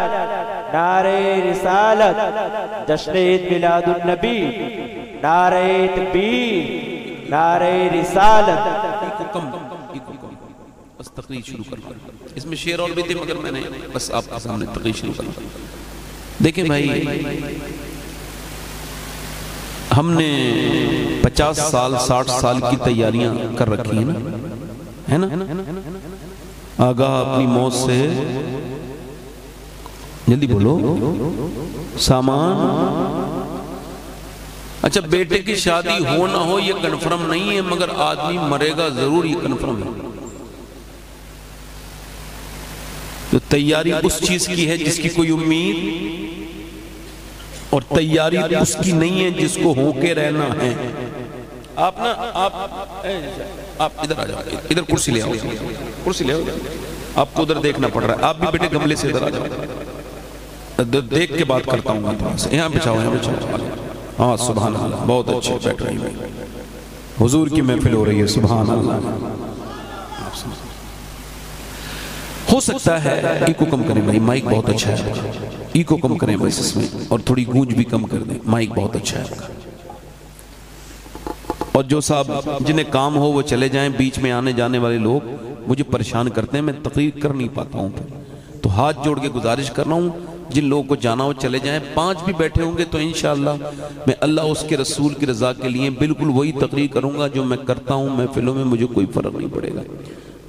نعرہ رسالت، جشن عید میلاد النبی، نعرہ تکبیر، نعرہ رسالت۔ بس تقریر شروع کرنا، اس میں شعر اور بھی تھے مگر میں نے بس آپ کے سامنے تقریر شروع کرنا۔ دیکھیں بھائی، ہم نے 50 سال 60 سال کی تیاریاں کر رکھی ہیں نا، ہے نا؟ آگاہ اپنی موت سے، جلدی بولو، سامان۔ اچھا، بیٹے کی شادی ہو نہ ہو یہ کنفرم نہیں ہے، مگر آدمی مرے گا ضرور، یہ کنفرم ہے۔ تو تیاری اس چیز کی ہے جس کی کوئی امید، اور تیاری اس کی نہیں ہے جس کو ہو کے رہنا ہے۔ آپ نا آپ ادھر آ جاؤ، ادھر کرسی لے آؤ، کرسی لے آؤ، آپ کو ادھر دیکھنا پڑ رہا ہے، آپ بھی بیٹے گملے سے ادھر آ جاؤ، دیکھ کے بات کرتا ہوں میں تھوڑا سا۔ یہاں بچھاؤ، یہاں بچھاؤ۔ ہاں سبحان اللہ، بہت اچھے بیٹھ رہی ہیں، حضور کی محفل ہو رہی ہے، سبحان اللہ۔ ہو سکتا ہے ایکو کم کریں بھائی، مائک بہت اچھا ہے، ایکو کم کریں بھائی اس میں، اور تھوڑی گونج بھی کم کر دیں، مائک بہت اچھا ہے۔ اور جو صاحب جنہیں کام ہو وہ چلے جائیں، بیچ میں آنے جانے والے لوگ مجھے پریشان کرتے ہیں، میں تقریر کر نہیں پاتا ہوں، تو ہاتھ جوڑ کے گزارش کر رہا ہوں جن لوگوں کو جانا ہو چلے جائیں۔ 5 بھی بیٹھے ہوں گے تو انشاءاللہ میں اللہ اس کے رسول کی رضا کے لیے بالکل وہی تقریر کروں گا جو میں کرتا ہوں محفلوں میں، مجھے کوئی فرق نہیں پڑے گا،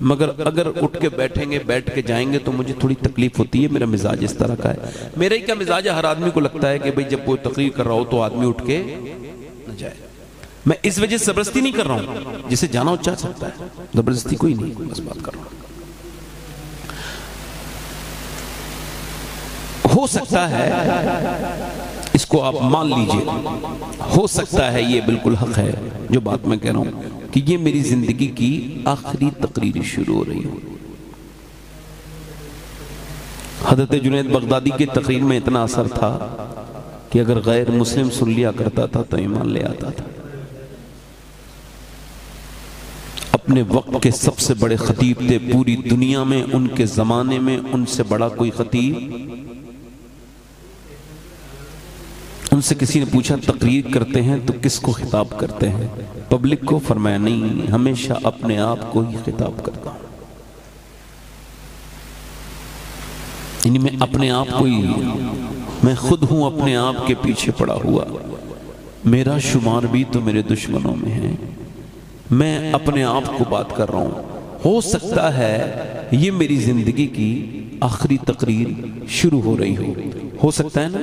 مگر اگر اٹھ کے بیٹھیں گے، بیٹھ کے جائیں گے تو مجھے تھوڑی تکلیف ہوتی ہے، میرا مزاج اس طرح کا ہے۔ میرا ہی کیا مزاج ہے، ہر آدمی کو لگتا ہے کہ بھئی جب کوئی تقریر کر رہا ہو تو آدمی اٹھ کے نہ جائے۔ میں اس وجہ سے زبردستی نہیں کر رہا ہوں، جسے جانا ہو چاہ سکتا ہے، زبردستی کوئی نہیں، بس بات کر رہا ہوں۔ ہو سکتا ہے اس کو آپ مان لیجئے، ہو سکتا ہے یہ بالکل حق ہے جو بات میں کہہ رہا ہوں کہ یہ میری زندگی کی آخری تقریر شروع ہو رہی ہے۔ حضرت جنید بغدادی کی تقریر میں اتنا اثر تھا کہ اگر غیر مسلم سن لیا کرتا تھا تو ایمان لے آتا تھا۔ اپنے وقت کے سب سے بڑے خطیب تھے پوری دنیا میں، ان کے زمانے میں ان سے بڑا کوئی خطیب؟ ان سے کسی نے پوچھا تقریر کرتے ہیں تو کس کو خطاب کرتے ہیں؟ پبلک کو؟ فرمایا نہیں، ہمیشہ اپنے آپ کو ہی خطاب کرتا ہوں، یعنی میں اپنے آپ کو ہی، میں خود ہوں اپنے آپ کے پیچھے پڑا ہوا، میرا شمار بھی تو میرے دشمنوں میں ہے، میں اپنے آپ کو بات کر رہا ہوں۔ ہو سکتا ہے یہ میری زندگی کی آخری تقریر شروع ہو رہی ہو سکتا ہے نا؟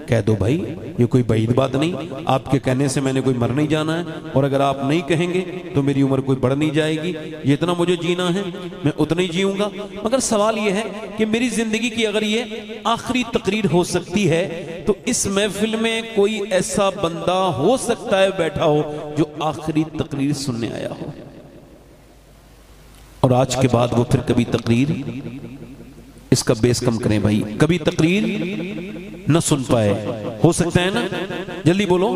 کہہ دو بھائی، یہ کوئی بعید بات نہیں، آپ کے کہنے سے میں نے کوئی مر نہیں جانا ہے، اور اگر آپ نہیں کہیں گے تو میری عمر کوئی بڑھ نہیں جائے گی، جتنا مجھے جینا ہے میں اتنا ہی جیوں گا۔ مگر سوال یہ ہے کہ میری زندگی کی اگر یہ آخری تقریر ہو سکتی ہے تو اس محفل میں کوئی ایسا بندہ ہو سکتا ہے بیٹھا ہو جو آخری تقریر سننے آیا ہو، اور آج کے بعد وہ پھر کبھی تقریر اس کا بیس کم کریں بھائی. کبھی تقریر نہ سن پائے, ہو سکتا ہے نا, جلدی بولو,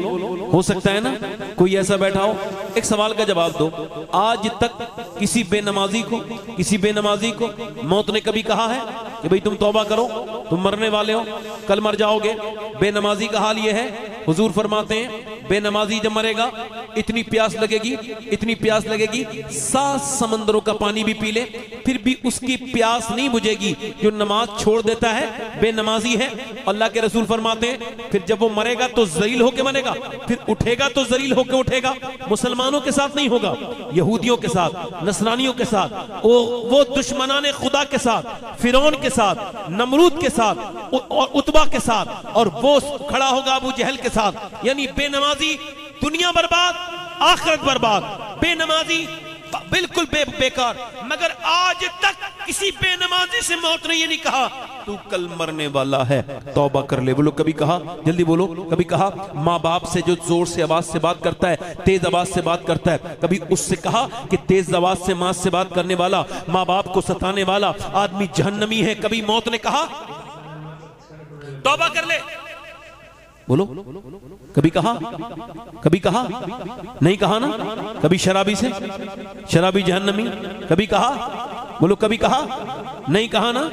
ہو سکتا ہے نا کوئی ایسا بیٹھا ہو. ایک سوال کا جواب دو, آج تک کسی بے نمازی کو موت نے کبھی کہا ہے کہ بھئی تم توبہ کرو, تم مرنے والے ہو, کل مر جاؤ گے؟ بے نمازی کا حال یہ ہے, حضور فرماتے ہیں بے نمازی جب مرے گا اتنی پیاس لگے گی 7 سمندروں کا پانی بھی پی لے پھر بھی اس کی پیاس نہیں بجھے گی. جو نماز چھوڑ دیتا ہے بے نمازی ہے. اللہ کے رسول فرماتے ہیں پھر جب وہ مرے گا تو ذلیل ہو کے مرے گا, پھر اٹھے گا تو ذلیل ہو کے اٹھے گا. مسلمانوں کے ساتھ نہیں ہوگا, یہودیوں کے ساتھ, نصرانیوں کے ساتھ, وہ دشمنان خدا کے ساتھ, فرعون کے ساتھ, نمرود کے ساتھ اور عتبہ کے ساتھ, اور وہ کھڑا ہوگا ابو جہل کے ساتھ. یعنی بے نمازی دنیا برباد, آخرت برباد. بے نمازی بالکل بیکار. مگر آج تک کسی بے نمازی سے موت نے یہ نہیں کہا تو کل مرنے والا ہے, توبہ کر لے. بولو کبھی کہا, جلدی بولو, کبھی کہا ماں باپ سے جو زور سے آواز سے بات کرتا ہے, تیز آواز سے بات کرتا ہے, کبھی اس سے کہا کہ تیز آواز سے ماں سے بات کرنے والا, ماں باپ کو ستانے والا آدمی جہنمی ہے؟ کبھی موت نے کہا توبہ کر لے؟ بولو کبھی کہا نہیں کہا نا. کبھی شرابی جہنمی کبھی کہا؟ بولو کبھی کہا نہیں کہا نا.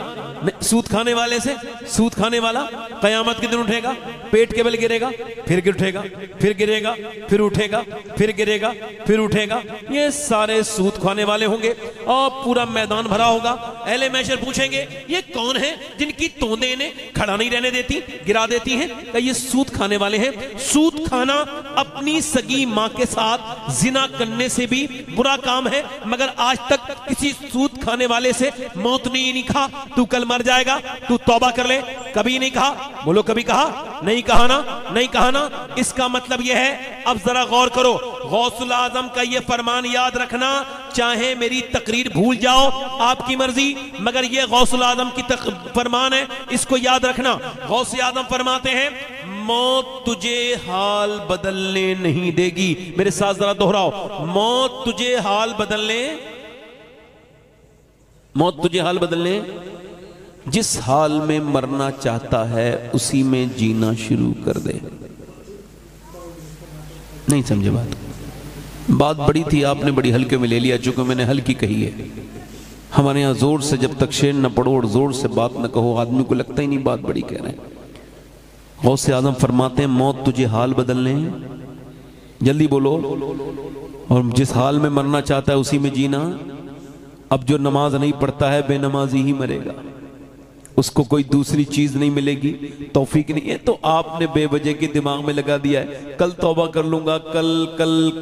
سود کھانے والے سے, سود کھانے والا قیامت کے دن اٹھے گا, پیٹ کے بل گرے گا, پھر اٹھے گا, پھر گرے گا, پھر اٹھے گا, پھر گرے گا, پھر اٹھے گا. یہ سارے سود کھانے والے ہوں گے اور پورا میدان بھرا ہوگا. اہل محشر پوچھیں گے یہ کون ہیں جن کی توندیں انہیں کھڑا نہیں رہنے دیتی, گرا دیتی ہیں؟ کہ یہ سود کھانے والے ہیں. سود کھانا اپنی سگی ماں کے ساتھ زنا کرنے سے بھی برا کام ہے, مگر آج تک کسی سود کھانے والے سے موت نے نہیں کہا تو کل مر جائے گا, تو توبہ کر لے. کبھی نہیں کہا. بولو کبھی کہا نہیں کہا نا. اس کا مطلب یہ ہے, اب ذرا غور کرو, غوث الاعظم کا یہ فرمان یاد رکھنا, چاہے میری تقریر بھول جاؤ آپ کی مرضی, مگر یہ غوث الاعظم کی فرمان ہے, اس کو یاد رکھنا. غوث اعظم فرماتے ہیں موت تجھے حال بدلنے نہیں دے گی. میرے ساتھ ذرا دہراؤ, موت تجھے حال بدلنے, جس حال میں مرنا چاہتا ہے اسی میں جینا شروع کر دے. نہیں سمجھے بات بڑی تھی, آپ نے بڑی ہلکے میں لے لیا, چونکہ میں نے ہلکی کہی ہے. ہمارے ہاں زور سے جب تک شعر نہ پڑھو اور زور سے بات نہ کہو آدمی کو لگتا ہی نہیں بات بڑی کہہ رہے ہیں. غوث اعظم فرماتے ہیں موت تجھے حال بدلنے, جلدی بولو, اور جس حال میں مرنا چاہتا ہے اسی میں جینا. اب جو نماز نہیں پڑھتا ہے بے نمازی ہی مرے گا, اس کو کوئی دوسری چیز نہیں ملے گی, توفیق نہیں ہے. تو آپ نے بے وجہ کے دماغ میں لگا دیا ہے کل توبہ کر لوں گا,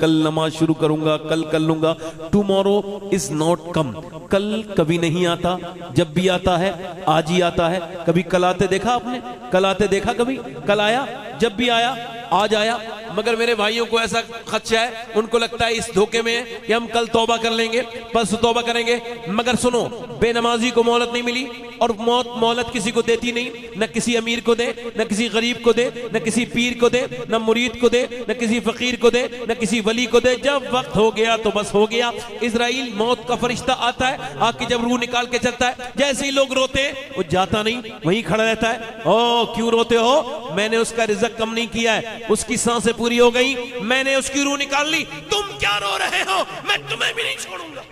کل نماز شروع کروں گا, کل کر لوں گا. Tomorrow is not come. کل کبھی نہیں آتا, جب بھی آتا ہے آج ہی آتا ہے. کبھی کل آتے دیکھا آپ نے؟ کل آتے دیکھا کبھی؟ کل آیا, جب بھی آیا آج آیا. مگر میرے بھائیوں کو ایسا خدشہ ہے, ان کو لگتا ہے اس دھوکے میں کہ ہم کل توبہ کر لیں گے, بس توبہ کریں گے. مگر سنو, بے نمازی کو مہلت نہیں ملی, اور موت مہلت کسی کو دیتی نہیں, نہ کسی امیر کو دے, نہ کسی غریب کو دے, نہ کسی پیر کو دے, نہ مرید کو دے, نہ کسی فقیر کو دے, نہ کسی ولی کو دے. جب وقت ہو گیا تو بس ہو گیا. اسرائیل موت کا فرشتہ آتا ہے, آ کے جب روح نکال کے چلتا ہے, جیسے ہی لوگ روتے ہیں وہ جاتا نہیں, وہیں کھڑا رہتا ہے. او کیوں روتے ہو؟ میں نے اس کا رزق کم نہیں کیا ہے, اس کی سانسیں پوری ہو گئی, میں نے اس کی روح نکال لی. تم کیا رو رہے ہو؟ میں تمہیں بھی نہیں چھوڑوں گا.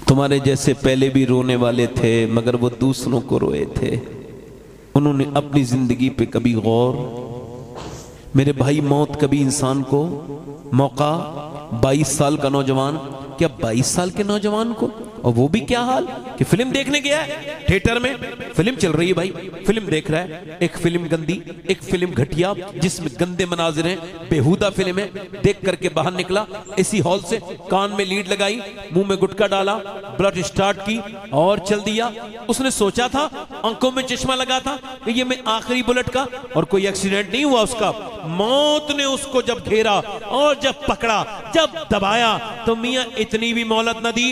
تمہارے جیسے پہلے بھی رونے والے تھے, مگر وہ دوسروں کو روئے تھے, انہوں نے اپنی زندگی پہ کبھی غور. میرے بھائی موت کبھی انسان کو موقع, 22 سال کا نوجوان, کیا 22 سال کے نوجوان کو, اور وہ بھی کیا حال کہ فلم دیکھنے گیا ہے تھیٹر میں, فلم چل رہی ہے بھائی, فلم دیکھ رہا ہے, ایک فلم گندی, ایک فلم گھٹیا جس میں گندے مناظر ہیں, بےہودہ فلم ہے, دیکھ کر کے باہر نکلا اسی ہال سے, کان میں لیڈ لگائی, منہ میں گٹکا ڈالا, بلٹ سٹارٹ کی اور چل دیا. اس نے سوچا تھا, آنکھوں میں چشمہ لگا تھا کہ یہ میں آخری بلٹ کا, اور کوئی ایکسیڈنٹ نہیں ہوا اس کا. موت نے اس کو جب گھیرا اور جب پکڑا, جب دبایا, تو میاں اتنی بھی مہلت نہ دی,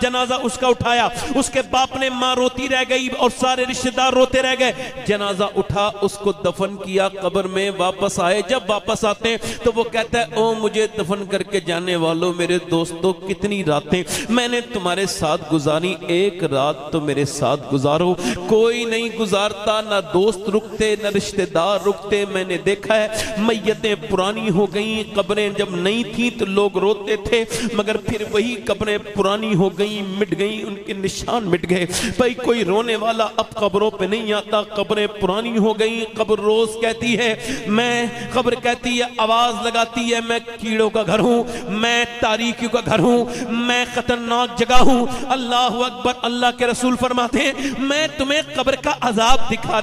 جنازہ اس کا اٹھایا، اس کے باپ نے، ماں روتی رہ گئی اور سارے رشتہ دار روتے رہ گئے، جنازہ اٹھا، اس کو دفن کیا قبر میں، واپس آئے، جب واپس آتے ہیں تو وہ کہتا ہے او مجھے دفن کر کے جانے والوں، میرے دوستوں کتنی راتیں میں نے تمہارے ساتھ گزاری، ایک رات تو میرے ساتھ گزارو، کوئی نہیں گزارتا، نہ دوست رکتے نہ رشتہ دار رکتے، میں نے دیکھا ہے میتیں پرانی ہو گئیں، قبریں جب نہیں تھیں تو لوگ روتے تھے، مگر پھر وہی قبریں پرانی ہو گئیں، مٹ گئیں، ان کے نشان مٹ گئے، بھائی کوئی رونے والا اب قبروں پہ نہیں آتا، قبریں پرانی ہو گئیں، قبر روز کہتی ہے میں، قبر کہتی ہے آواز لگاتی ہے میں کیڑوں کا گھر ہوں، میں تاریکیوں کا گھر ہوں، میں خطرناک جگہ ہوں، اللہ اکبر۔ اللہ کے رسول فرماتے ہیں میں تمہیں قبر کا عذاب دکھا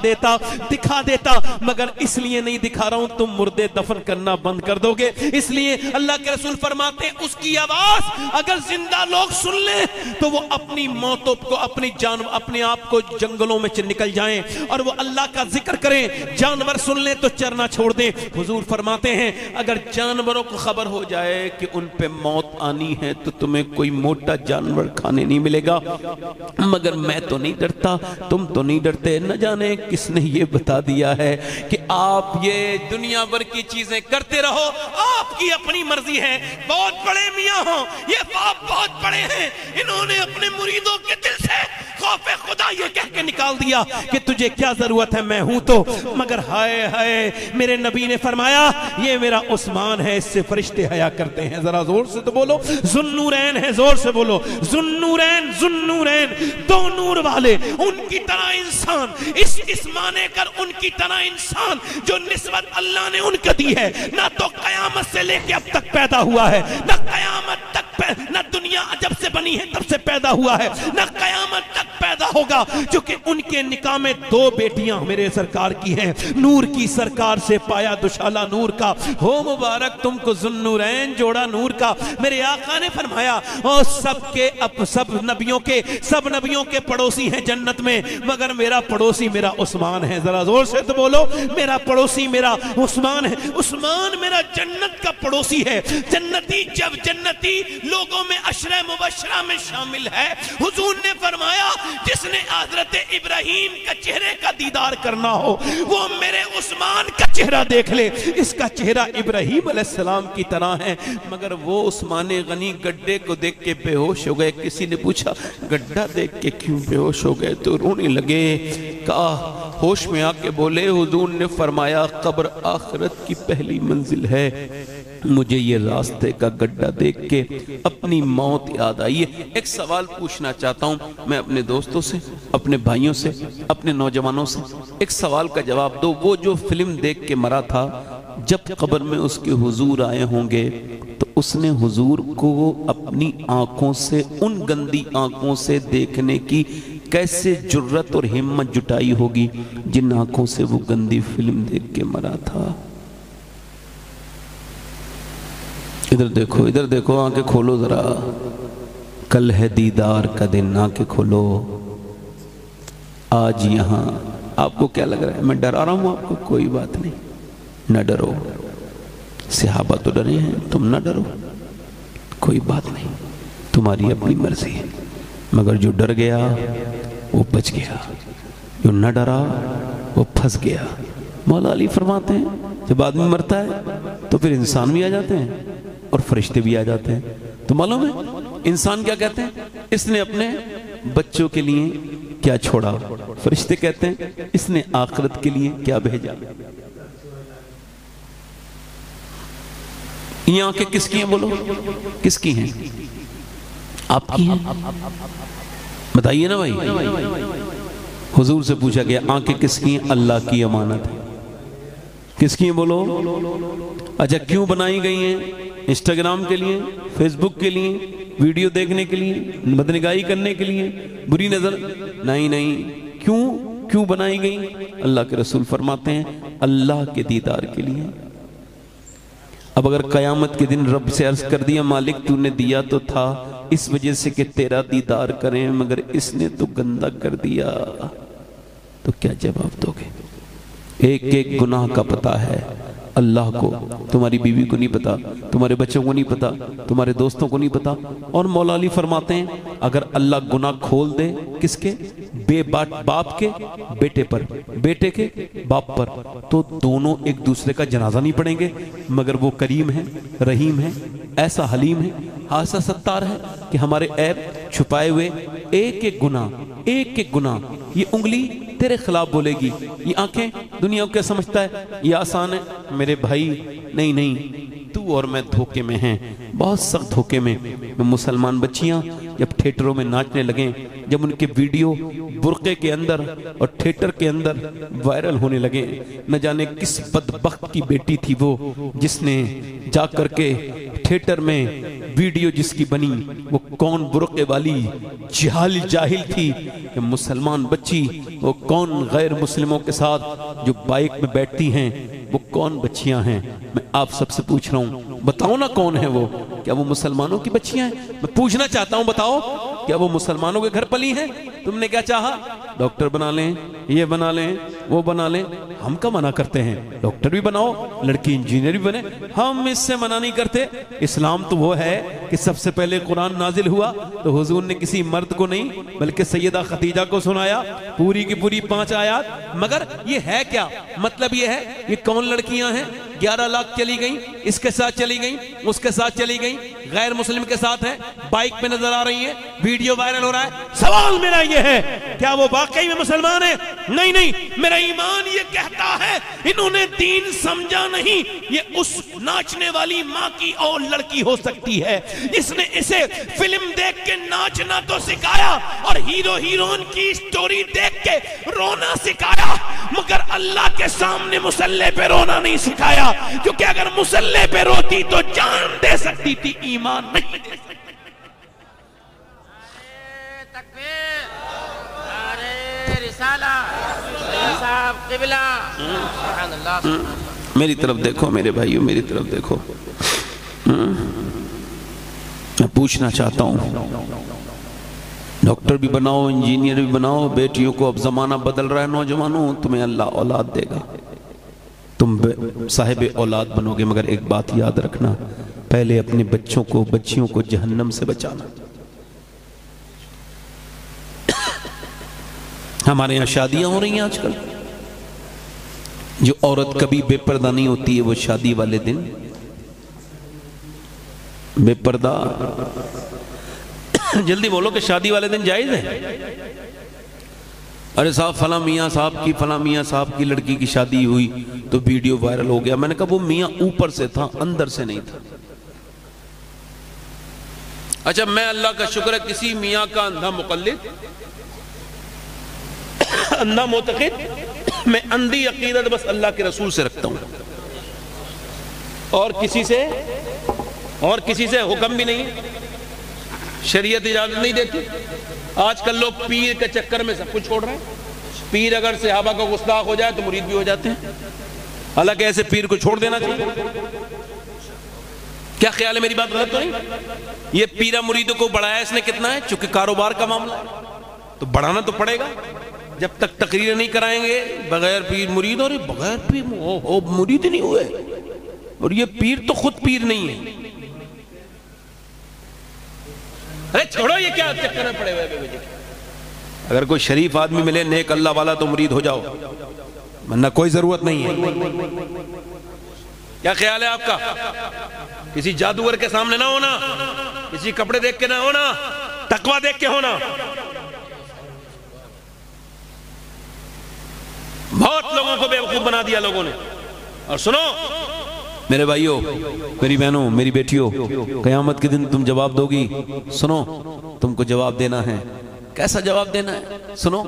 دیتا مگر اس لیے نہیں دکھا رہا ہوں تم مردے دفن کرنا بند کر دو گے، اس لیے اللہ کے رسول فرماتے ہیں اس کی آواز اگر زندہ لوگ سن لیں تو وہ اپنی موتوں کو، اپنی جان، اپنے آپ کو جنگلوں میں نکل جائیں اور وہ اللہ کا ذکر کریں، جانور سن لیں تو چرنا چھوڑ دیں۔ حضور فرماتے ہیں اگر جانوروں کو خبر ہو جائے کہ ان پہ موت آنی ہے تو تمہیں کوئی موٹا جانور کھانے نہیں ملے گا، مگر میں تو نہیں ڈرتا، تم تو نہیں ڈرتے، نہ جانے کس نے یہ بتا دیا ہے کہ آپ یہ دنیا بھر کی چیزیں کرتے رہو، آپ کی اپنی مرضی ہے۔ بہت بڑے میاں ہوں، یہ باپ بہت بڑے ہیں، انہوں نے اپنے مریدوں کے دل سے خوف خدا یہ کہہ کے نکال دیا کہ تجھے کیا ضرورت ہے، میں ہوں تو، مگر ہائے ہائے میرے نبی نے فرمایا یہ میرا عثمان ہے، اس سے فرشتے حیا کرتے ہیں، ذرا زور سے تو بولو ذوالنورین ہے، زور سے بولو ذوالنورین، ذوالنورین، دو نور والے، ان کی طرح انسان، اس معنی کر ان کی طرح انسان جو نسبت اللہ نے ان کو دی ہے، نہ تو قیامت سے لے کے اب تک پیدا ہوا ہے، نہ قیامت تک نہ دنیا جب سے بنی ہے تب سے پیدا ہوا ہے، نہ قیامت تک پیدا ہوگا، چونکہ ان کے نکاح میں دو بیٹیاں میرے سرکار کی ہیں، نور کی سرکار سے پایا دشالہ نور کا، ہو مبارک تم کو ذوالنورین جوڑا نور کا۔ میرے آقا نے فرمایا اور سب نبیوں کے پڑوسی ہیں جنت میں، مگر میرا پڑوسی میرا عثمان ہے، ذرا زور سے تو بولو میرا پڑوسی میرا عثمان ہے، عثمان میرا جنت کا پڑوسی ہے، جنتی جب جنتی لوگوں میں عشرہ مبشرہ میں شامل ہے۔ حضور نے فرمایا جس نے حضرت ابراہیم کا چہرے کا دیدار کرنا ہو وہ میرے عثمان کا چہرہ دیکھ لے، اس کا چہرہ ابراہیم علیہ السلام کی طرح ہے، مگر وہ عثمان غنی گڈھے کو دیکھ کے بے ہوش ہو گئے۔ کسی نے پوچھا گڈھا دیکھ کے کیوں بے ہوش ہو گئے؟ تو رونے لگے، کہا ہوش میں آ کے بولے حضور نے فرمایا قبر آخرت کی پہلی منزل ہے، مجھے یہ راستے کا گڈھا دیکھ کے اپنی موت یاد آئی ہے۔ ایک سوال پوچھنا چاہتا ہوں میں اپنے دوستوں سے، اپنے بھائیوں سے، اپنے نوجوانوں سے، ایک سوال کا جواب دو۔ وہ جو فلم دیکھ کے مرا تھا جب قبر میں اس کے حضور آئے ہوں گے تو اس نے حضور کو اپنی آنکھوں سے، ان گندی آنکھوں سے دیکھنے کی کیسے جرت اور ہمت جٹائی ہوگی جن آنکھوں سے وہ گندی فلم دیکھ کے مرا تھا۔ ادھر دیکھو آنکھیں کھولو ذرا، کل ہے دیدار کا دن، آنکھیں کھولو۔ آج یہاں آپ کو کیا لگ رہا ہے؟ میں ڈرا رہا ہوں آپ کو؟ کوئی بات نہیں، نہ ڈرو، صحابہ تو ڈرے ہیں، تم نہ ڈرو، کوئی بات نہیں، تمہاری اپنی مرضی ہے، مگر جو ڈر گیا وہ بچ گیا، جو نہ ڈرا وہ پھنس گیا۔ مولا علی فرماتے ہیں جب آدمی مرتا ہے تو پھر انسان بھی آ جاتے ہیں اور فرشتے بھی آ جاتے ہیں۔ تو معلوم ہے انسان کیا کہتے ہیں؟ اس نے اپنے بچوں کے لیے کیا چھوڑا، فرشتے کہتے ہیں اس نے آخرت کے لیے کیا بھیجا۔ یہ آنکھیں کس کی ہیں؟ بولو کس کی ہیں؟ آپ کی ہیں؟ بتائیے نا بھائی۔ حضور سے پوچھا گیا آنکھیں کس کی ہیں؟ اللہ کی امانت ہے۔ کس کی ہیں بولو؟ اچھا کیوں بنائی گئی ہیں؟ انسٹاگرام کے لیے، فیس بک کے لیے، ویڈیو دیکھنے کے لیے، بدنگاہی کرنے کے لیے، بری نظر؟ نہیں، کیوں بنائی گئی؟ اللہ کے رسول فرماتے ہیں اللہ کے دیدار کے لیے۔ اب اگر قیامت کے دن رب سے عرض کر دیا مالک تو نے دیا تو تھا اس وجہ سے کہ تیرا دیدار کریں، مگر اس نے تو گندا کر دیا، تو کیا جواب دو گے؟ ایک ایک گناہ کا پتہ ہے، اللہ کو, تمہاری بیوی کو نہیں پتا, تمہارے بچوں کو نہیں پتا, تمہارے دوستوں کو نہیں پتا. اور مولا علی فرماتے ہیں اگر اللہ گناہ کھول دے کس کے؟ باپ کے بیٹے پر, بیٹے کے باپ پر, تو دونوں ایک دوسرے کا جنازہ نہیں پڑھیں گے. مگر وہ کریم ہے, رحیم ہے, ایسا حلیم ہے, ایسا ستار ہے کہ ہمارے عیب چھپائے ہوئے ایک ایک گناہ یہ انگلی تیرے خلاف بولے گی, یہ آنکھیں دنیا کو کیا سمجھتا ہے یہ آسان ہے. میرے بھائی نہیں, تو اور میں دھوکے میں ہیں, بہت سخت دھوکے میں. مسلمان بچیاں جب تھیٹروں میں ناچنے لگیں, جب ان کے ویڈیو برقعے کے اندر اور تھیٹر کے اندر وائرل ہونے لگے, نہ جانے کس بدبخت کی بیٹی تھی وہ جس نے جا کر کے تھیٹر میں ویڈیو جس کی بنی, وہ کون برقعے والی جاہل تھی کہ مسلمان بچی, وہ کون غیر مسلموں کے ساتھ جو بائک میں بیٹھتی ہیں, وہ کون بچیاں ہیں. میں آپ سب سے پوچھ رہا ہوں, بتاؤ نا کون ہیں وہ؟ کیا وہ مسلمانوں کی بچیاں ہیں؟ میں پوچھنا چاہتا ہوں, بتاؤ کیا وہ مسلمانوں کے گھر پلی ہیں؟ تم نے کیا چاہا؟ ڈاکٹر بنا لیں, یہ بنا لیں, وہ بنا لیں. ہم کا منع کرتے ہیں ڈاکٹر بھی بناؤ, لڑکی انجینئر بھی بنے, ہم اس سے منع نہیں کرتے. اسلام تو وہ ہے کہ سب سے پہلے قرآن نازل ہوا تو حضور نے کسی مرد کو نہیں بلکہ سیدہ خدیجہ کو سنایا, پوری کی پوری 5 آیات. مگر یہ ہے کیا مطلب؟ یہ ہے یہ کون لڑکیاں ہیں؟ 11 لاکھ چلی گئیں, اس کے ساتھ چلی گئیں, اس کے ساتھ چلی گئیں, غیر مسلم کے ساتھ ہیں, بائک پہ نظر آ رہی ہیں, ویڈیو وائرل ہو رہا ہے. سوال میرا یہ ہے کیا وہ واقعی میں مسلمان ہیں؟ نہیں, میرا ایمان یہ کہتا ہے انہوں نے دین سمجھا نہیں. یہ اس ناچنے والی ماں کی اور لڑکی ہو سکتی ہے جس نے اسے فلم دیکھ کے ناچنا تو سکھایا اور ہیرو ہیرون کی سٹوری دیکھ کے رونا سکھایا, مگر اللہ کے سامنے مصلی پہ رونا نہیں سکھایا, کیونکہ اگر مصلی پہ روتی تو جان دے سکتی تھی, ایمان نہیں دے سکتی. میری طرف دیکھو میرے بھائیو, میری طرف دیکھو. میں پوچھنا چاہتا ہوں, ڈاکٹر بھی بناؤ, انجینئر بھی بناؤ, بیٹیوں کو اب زمانہ بدل رہا ہے. نوجوانوں, تمہیں اللہ اولاد دے گا, تم صاحب اولاد بنو گے, مگر ایک بات یاد رکھنا, پہلے اپنے بچوں کو بچیوں کو جہنم سے بچانا. ہمارے یہاں شادیاں ہو رہی ہیں آج کل, جو عورت کبھی بے پردہ نہیں ہوتی ہے وہ شادی والے دن بے پردہ. جلدی بولو کہ شادی والے دن جائز ہے. ارے صاحب فلاں میاں صاحب کی لڑکی کی شادی ہوئی تو ویڈیو وائرل ہو گیا. میں نے کہا وہ میاں اوپر سے تھا, اندر سے نہیں تھا. اچھا, میں اللہ کا شکر ہے کسی میاں کا اندھا مقلد, اندھا معتقد, میں اندھی عقیدت بس اللہ کے رسول سے رکھتا ہوں, اور کسی سے حکم بھی نہیں, شریعت اجازت نہیں دیتی. آج کل لوگ پیر کے چکر میں سب کچھ چھوڑ رہے ہیں. پیر اگر صحابہ کا گستاخ ہو جائے تو مرید بھی ہو جاتے ہیں, حالانکہ ایسے پیر کو چھوڑ دینا چاہیے. کیا خیال ہے, میری بات غلط تو نہیں؟ یہ پیرا مریدوں کو بڑھایا اس نے کتنا ہے, چونکہ کاروبار کا معاملہ ہے تو بڑھانا تو پڑے گا. جب تک تقریر نہیں کرائیں گے بغیر پیر مرید, اور بغیر پیر مرید نہیں ہوئے, اور یہ پیر تو خود پیر نہیں ہے. ارے چھوڑو, یہ کیا چکر میں پڑے ہوئے. اگر کوئی شریف آدمی ملے نیک اللہ والا تو مرید ہو جاؤ, ورنہ کوئی ضرورت نہیں ہے. کیا خیال ہے آپ کا؟ کسی جادوگر کے سامنے نہ ہونا, کسی کپڑے دیکھ کے نہ ہونا, تقوی دیکھ کے ہونا. بہت لوگوں کو بیوقوف بنا دیا لوگوں نے. اور سنو میرے بھائیوں, میری بہنوں, میری بیٹیوں, قیامت کے دن تم جواب دو گی. سنو, تم کو جواب دینا ہے. کیسا جواب دینا ہے؟ سنو,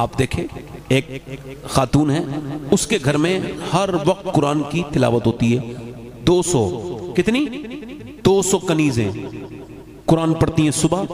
آپ دیکھیں ایک خاتون ہے, اس کے گھر میں ہر وقت قرآن کی تلاوت ہوتی ہے. 200 کتنی 200 کنیزیں قرآن پڑھتی ہیں صبح,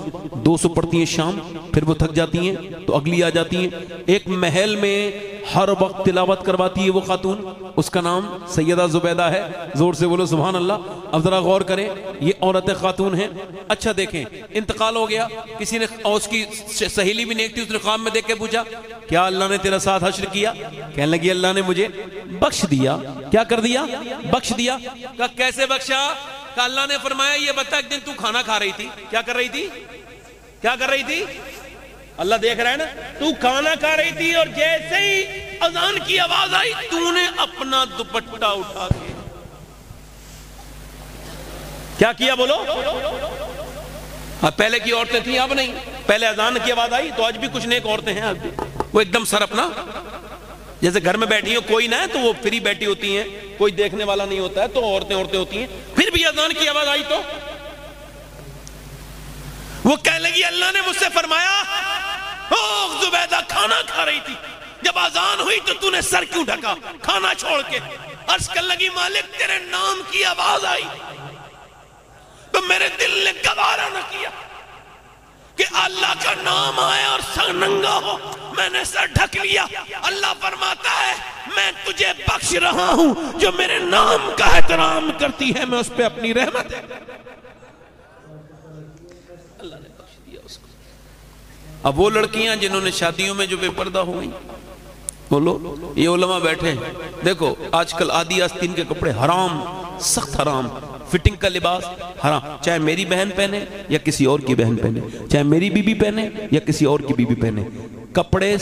200 پڑھتی ہیں شام, پھر وہ تھک جاتی ہیں تو اگلی آ جاتی ہیں. ایک محل میں ہر وقت تلاوت کرواتی ہے وہ خاتون, اس کا نام سیدہ زبیدہ ہے. زور سے بولو سبحان اللہ. اب ذرا غور کریں, یہ عورت خاتون ہیں. اچھا دیکھیں, انتقال ہو گیا, کسی نے, اور اس کی سہیلی بھی نیک تھی, اس نے خواب میں دیکھ کے پوچھا کیا اللہ نے تیرا ساتھ حشر کیا؟ کہنے لگی اللہ نے مجھے بخش دیا۔ کیا کر دیا؟ بخش دیا۔ کہا کیسے بخشا؟ کہا اللہ نے فرمایا یہ بتا ایک دن تو کھانا کھا رہی تھی، کیا کر رہی تھی؟ کیا کر رہی تھی؟ اللہ دیکھ رہا ہے نا، تو کھانا کھا رہی تھی اور جیسے ہی اذان کی آواز آئی تو نے اپنا دوپٹہ اٹھا کے کیا کیا بولو؟ اب پہلے کی عورتیں تھیں اب نہیں، پہلے اذان کی آواز آئی تو آج بھی کچھ نیک عورتیں ہیں آج بھی، وہ ایک دم سر اپنا جیسے گھر میں بیٹھی ہو کوئی نہ ہے تو وہ فری بیٹھی ہوتی ہیں، کوئی دیکھنے والا نہیں ہوتا ہے تو عورتیں ہوتی ہیں، پھر بھی اذان کی آواز آئی تو وہ کہنے لگی اللہ نے مجھ سے فرمایا زبیدہ کھانا کھا رہی تھی، جب اذان ہوئی تو تو نے سر کیوں ڈھکا کھانا چھوڑ کے؟ عرض کرنے لگی مالک تیرے نام کی آواز آئی تو میرے دل نے گوارا نہ کیا کہ اللہ کا نام آئے اور سر ننگا ہو، میں نے سر ڈھک لیا۔ اللہ فرماتا ہے میں تجھے بخش رہا ہوں، جو میرے نام کا احترام کرتی ہے میں اس پہ اپنی رحمت ہے، اللہ نے بخش دیا اس کو۔ اب وہ لڑکیاں جنہوں نے شادیوں میں جو بے پردہ ہو گئیں، بولو یہ علماء بیٹھے ہیں، دیکھو آج کل آدھی آستین کے کپڑے حرام، سخت حرام، فٹنگ کا لباس حرام، چاہے میری بہن پہنے یا کسی اور کی بہن پہنے، چاہے میری بیوی پہنے یا کسی اور کی بیوی پہنے، کپڑے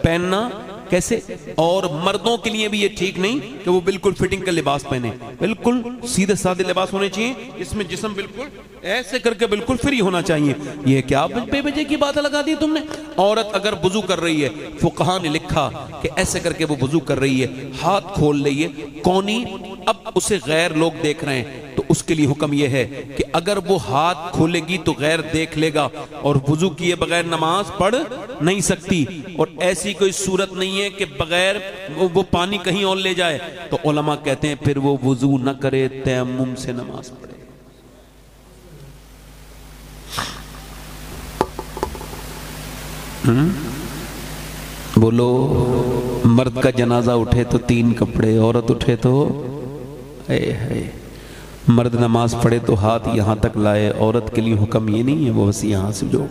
پہننا کیسے؟ اور مردوں کے لیے بھی یہ ٹھیک نہیں کہ وہ بالکل فٹنگ کا لباس پہنے، بالکل سیدھے سادے لباس ہونے چاہیے، اس میں جسم بالکل ایسے کر کے بالکل فری ہونا چاہیے۔ یہ کیا بے بجے کی بات لگا دی تم نے؟ عورت اگر وضو کر رہی ہے، فقہا نے لکھا کہ ایسے کر کے وہ وضو کر رہی ہے، ہاتھ کھول لئیے کونی، اب اسے غیر لوگ دیکھ رہے ہیں تو اس کے لیے حکم یہ ہے کہ اگر وہ ہاتھ کھولے گی تو غیر دیکھ لے گا، اور وضو کیے بغیر نماز پڑھ نہیں سکتی، اور ایسی کوئی صورت نہیں ہے کہ بغیر وہ پانی کہیں اور لے جائے، تو علماء کہتے ہیں پھر وہ وضو نہ کرے، تیمم سے نماز پڑھے۔ بولو مرد کا جنازہ اٹھے تو 3 کپڑے، عورت اٹھے تو مرد نماز پڑھے تو ہاتھ یہاں تک لائے، عورت کے لیے حکم یہ نہیں ہے وہ بس یہاں سے جو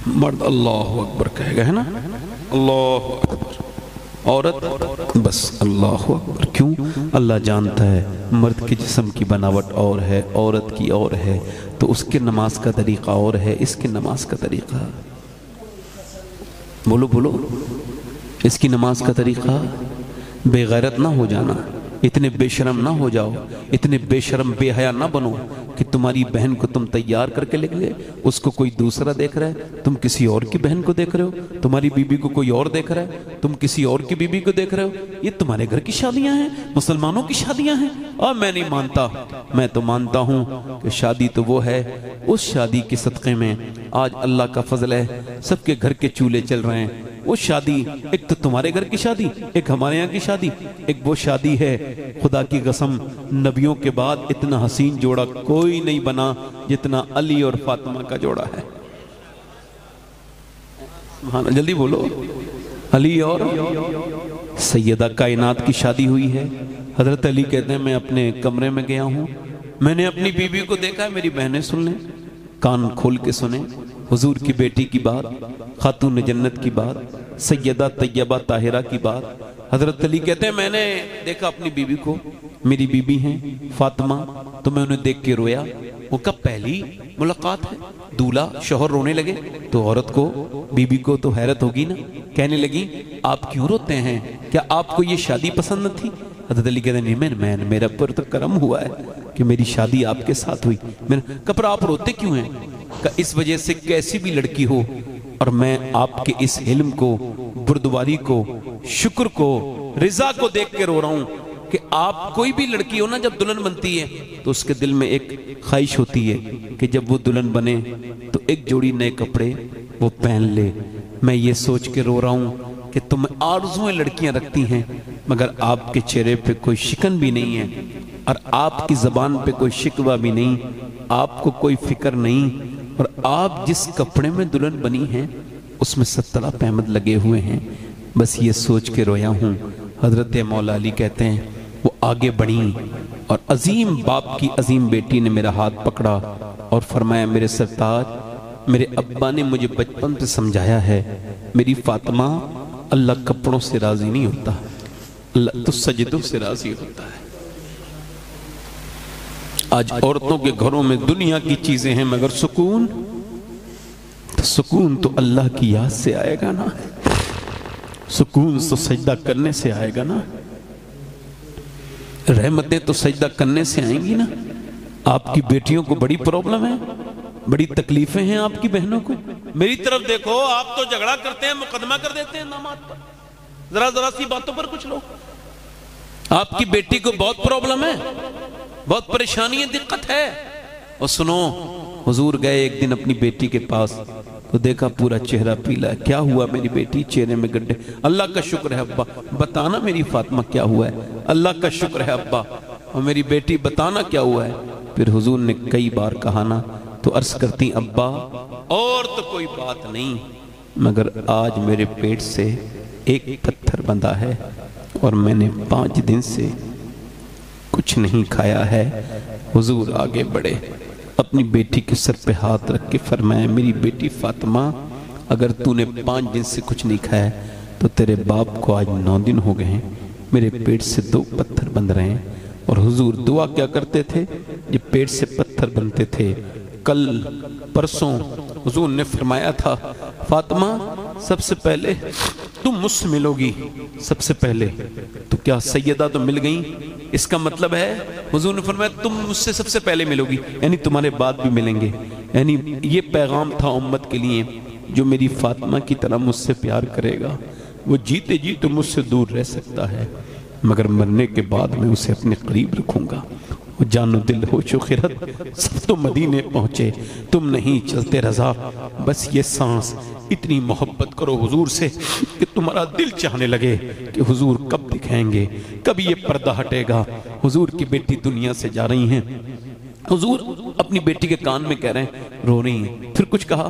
مرد اللہ اکبر کہے گا ہے نا، اللہ اکبر، عورت بس اللہ اکبر۔ کیوں؟ اللہ جانتا ہے مرد کے جسم کی بناوٹ اور ہے، عورت کی اور ہے، تو اس کے نماز کا طریقہ اور ہے، اس کے نماز کا طریقہ، بولو بولو، اس کی نماز کا طریقہ۔ بے غیرت نہ ہو جانا، اتنے بے شرم نہ ہو جاؤ، اتنے بے شرم بے حیا نہ بنو کہ تمہاری بہن کو تم تیار کر کے لے گئے، اس کو کوئی دوسرا دیکھ رہا ہے، تم کسی اور کی بہن کو دیکھ رہے ہو، تمہاری بیوی کو کوئی اور دیکھ رہا ہے، تم کسی اور کی بیوی کو دیکھ رہے ہو۔ یہ تمہارے گھر کی شادیاں ہیں، مسلمانوں کی شادیاں ہیں، اور میں نہیں مانتا، میں تو مانتا ہوں کہ شادی تو وہ ہے، اس شادی کے صدقے میں آج اللہ کا فضل ہے سب کے گھر کے چولہے چل رہے ہیں۔ وہ شادی ایک تو تمہارے گھر کی شادی، ایک ہمارے یہاں کی شادی، ایک وہ شادی ہے خدا کی قسم نبیوں کے بعد اتنا حسین جوڑا کوئی نہیں بنا جتنا علی اور فاطمہ کا جوڑا ہے۔ جلدی بولو، علی اور سیدہ کائنات کی شادی ہوئی ہے۔ حضرت علی کہتے ہیں میں اپنے کمرے میں گیا ہوں، میں نے اپنی بیوی کو دیکھا ہے، میری بہنیں سن لیں، کان کھول کے سنیں، حضور کی بیٹی کی بات، خاتون جنت کی بات، سیدہ طیبہ طاہرہ کی بات۔ حضرت علی کہتے ہیں میں نے دیکھا اپنی بیوی کو، میری بیوی ہیں فاطمہ، تو میں انہیں دیکھ کے رویا۔ وہ کب پہلی ملاقات ہے، دولہا شوہر رونے لگے تو عورت کو بیوی کو تو حیرت ہوگی نا، کہنے لگی آپ کیوں روتے ہیں، کیا آپ کو یہ شادی پسند تھی؟ حضرت علی کہتے ہیں نہیں، میرا پر تو کرم ہوا ہے کہ میری شادی آپ کے ساتھ ہوئی۔ میں نے کہا پر آپ روتے کیوں ہیں؟ کہ اس وجہ سے کیسی بھی لڑکی ہو اور میں آپ کے اس علم کو، بردباری کو، شکر کو، رضا کو دیکھ کے رو رہا ہوں کہ آپ کوئی بھی لڑکی ہو نا جب دلہن بنتی ہے تو اس کے دل میں ایک خواہش ہوتی ہے کہ جب وہ دلہن بنے تو ایک جوڑی نئے کپڑے وہ پہن لے۔ میں یہ سوچ کے رو رہا ہوں کہ تم آرزویں لڑکیاں رکھتی ہیں مگر آپ کے چہرے پہ کوئی شکن بھی نہیں ہے اور آپ کی زبان پہ کوئی شکوہ بھی نہیں، آپ کو کوئی فکر نہیں، اور آپ جس کپڑے میں دلہن بنی ہیں اس میں 17 احمد لگے ہوئے ہیں۔ بس یہ سوچ کے رویا ہوں۔ حضرت مولا علی کہتے ہیں وہ آگے بڑھیں اور عظیم باپ کی عظیم بیٹی نے میرا ہاتھ پکڑا اور فرمایا میرے سرتاج میرے ابا نے مجھے بچپن سے سمجھایا ہے میری فاطمہ اللہ کپڑوں سے راضی نہیں ہوتا، اللہ تو سجدوں سے راضی ہوتا ہے۔ آج عورتوں کے گھروں میں دنیا کی چیزیں ہیں مگر سکون تو اللہ کی یاد سے آئے گا نا، سکون تو سجدہ کرنے سے آئے گا نا، رحمتیں تو سجدہ کرنے سے آئیں گی نا۔ آپ کی بیٹیوں کو بڑی پرابلم ہے، بڑی تکلیفیں ہیں آپ کی بہنوں کو۔ میری طرف دیکھو، آپ تو جھگڑا کرتے ہیں، مقدمہ کر دیتے ہیں نامات پر، ذرا سی باتوں پر کچھ لوگ۔ آپ کی بیٹی کو بہت پرابلم ہے، بہت پریشانی ہے، دقت ہے۔ اور سنو، حضور گئے ایک دن اپنی بیٹی کے پاس تو دیکھا پورا چہرہ پیلا ہے۔ کیا ہوا میری بیٹی؟ چہرے میں گڈھے۔ اللہ کا شکر ہے ابا، بتانا میری فاطمہ کیا ہوا ہے؟ اللہ کا شکر ہے ابا، اور میری بیٹی بتانا کیا ہوا ہے؟ پھر حضور نے کئی بار کہا نا تو عرض کرتی ابا اور تو کوئی بات نہیں، مگر آج میرے پیٹ سے ایک پتھر بندھا ہے اور میں نے 5 دن سے کچھ نہیں کھایا ہے۔ حضور آگے بڑھے، اپنی بیٹی کے سر پہ ہاتھ رکھ کے فرمایا میری بیٹی فاطمہ اگر تو نے 5 دن سے کچھ نہیں کھایا تو تیرے باپ کو آج 9 دن ہو گئے ہیں، میرے پیٹ سے 2 پتھر بندھ رہے ہیں۔ اور حضور دعا کیا کرتے تھے؟ یہ پیٹ سے پتھر بنتے تھے۔ کل پرسوں حضور نے فرمایا تھا فاطمہ سب سے پہلے تم مجھ سے ملو گی، سب سے پہلے تو کیا سیدہ تو مل گئیں؟ اس کا مطلب ہے حضور نے فرمایا تم مجھ سے سب سے پہلے ملو گی، یعنی تمہارے بعد بھی ملیں گے۔ یعنی یہ پیغام تھا امت کے لیے، جو میری فاطمہ کی طرح مجھ سے پیار کرے گا وہ جیتے جی تو مجھ سے دور رہ سکتا ہے، مگر مرنے کے بعد میں اسے اپنے قریب رکھوں گا۔ جان و دل ہوش و خرد سب تو مدینے پہنچے، تم نہیں چلتے رضا، بس یہ سانس اتنی محبت کرو حضور سے کہ تمہارا دل چاہنے لگے کہ حضور کب دکھائیں گے، کب یہ پردہ ہٹے گا۔ حضور کی بیٹی دنیا سے جا رہی ہیں، حضور اپنی بیٹی کے کان میں کہہ رہے ہیں، رو رہی ہیں، پھر کچھ کہا،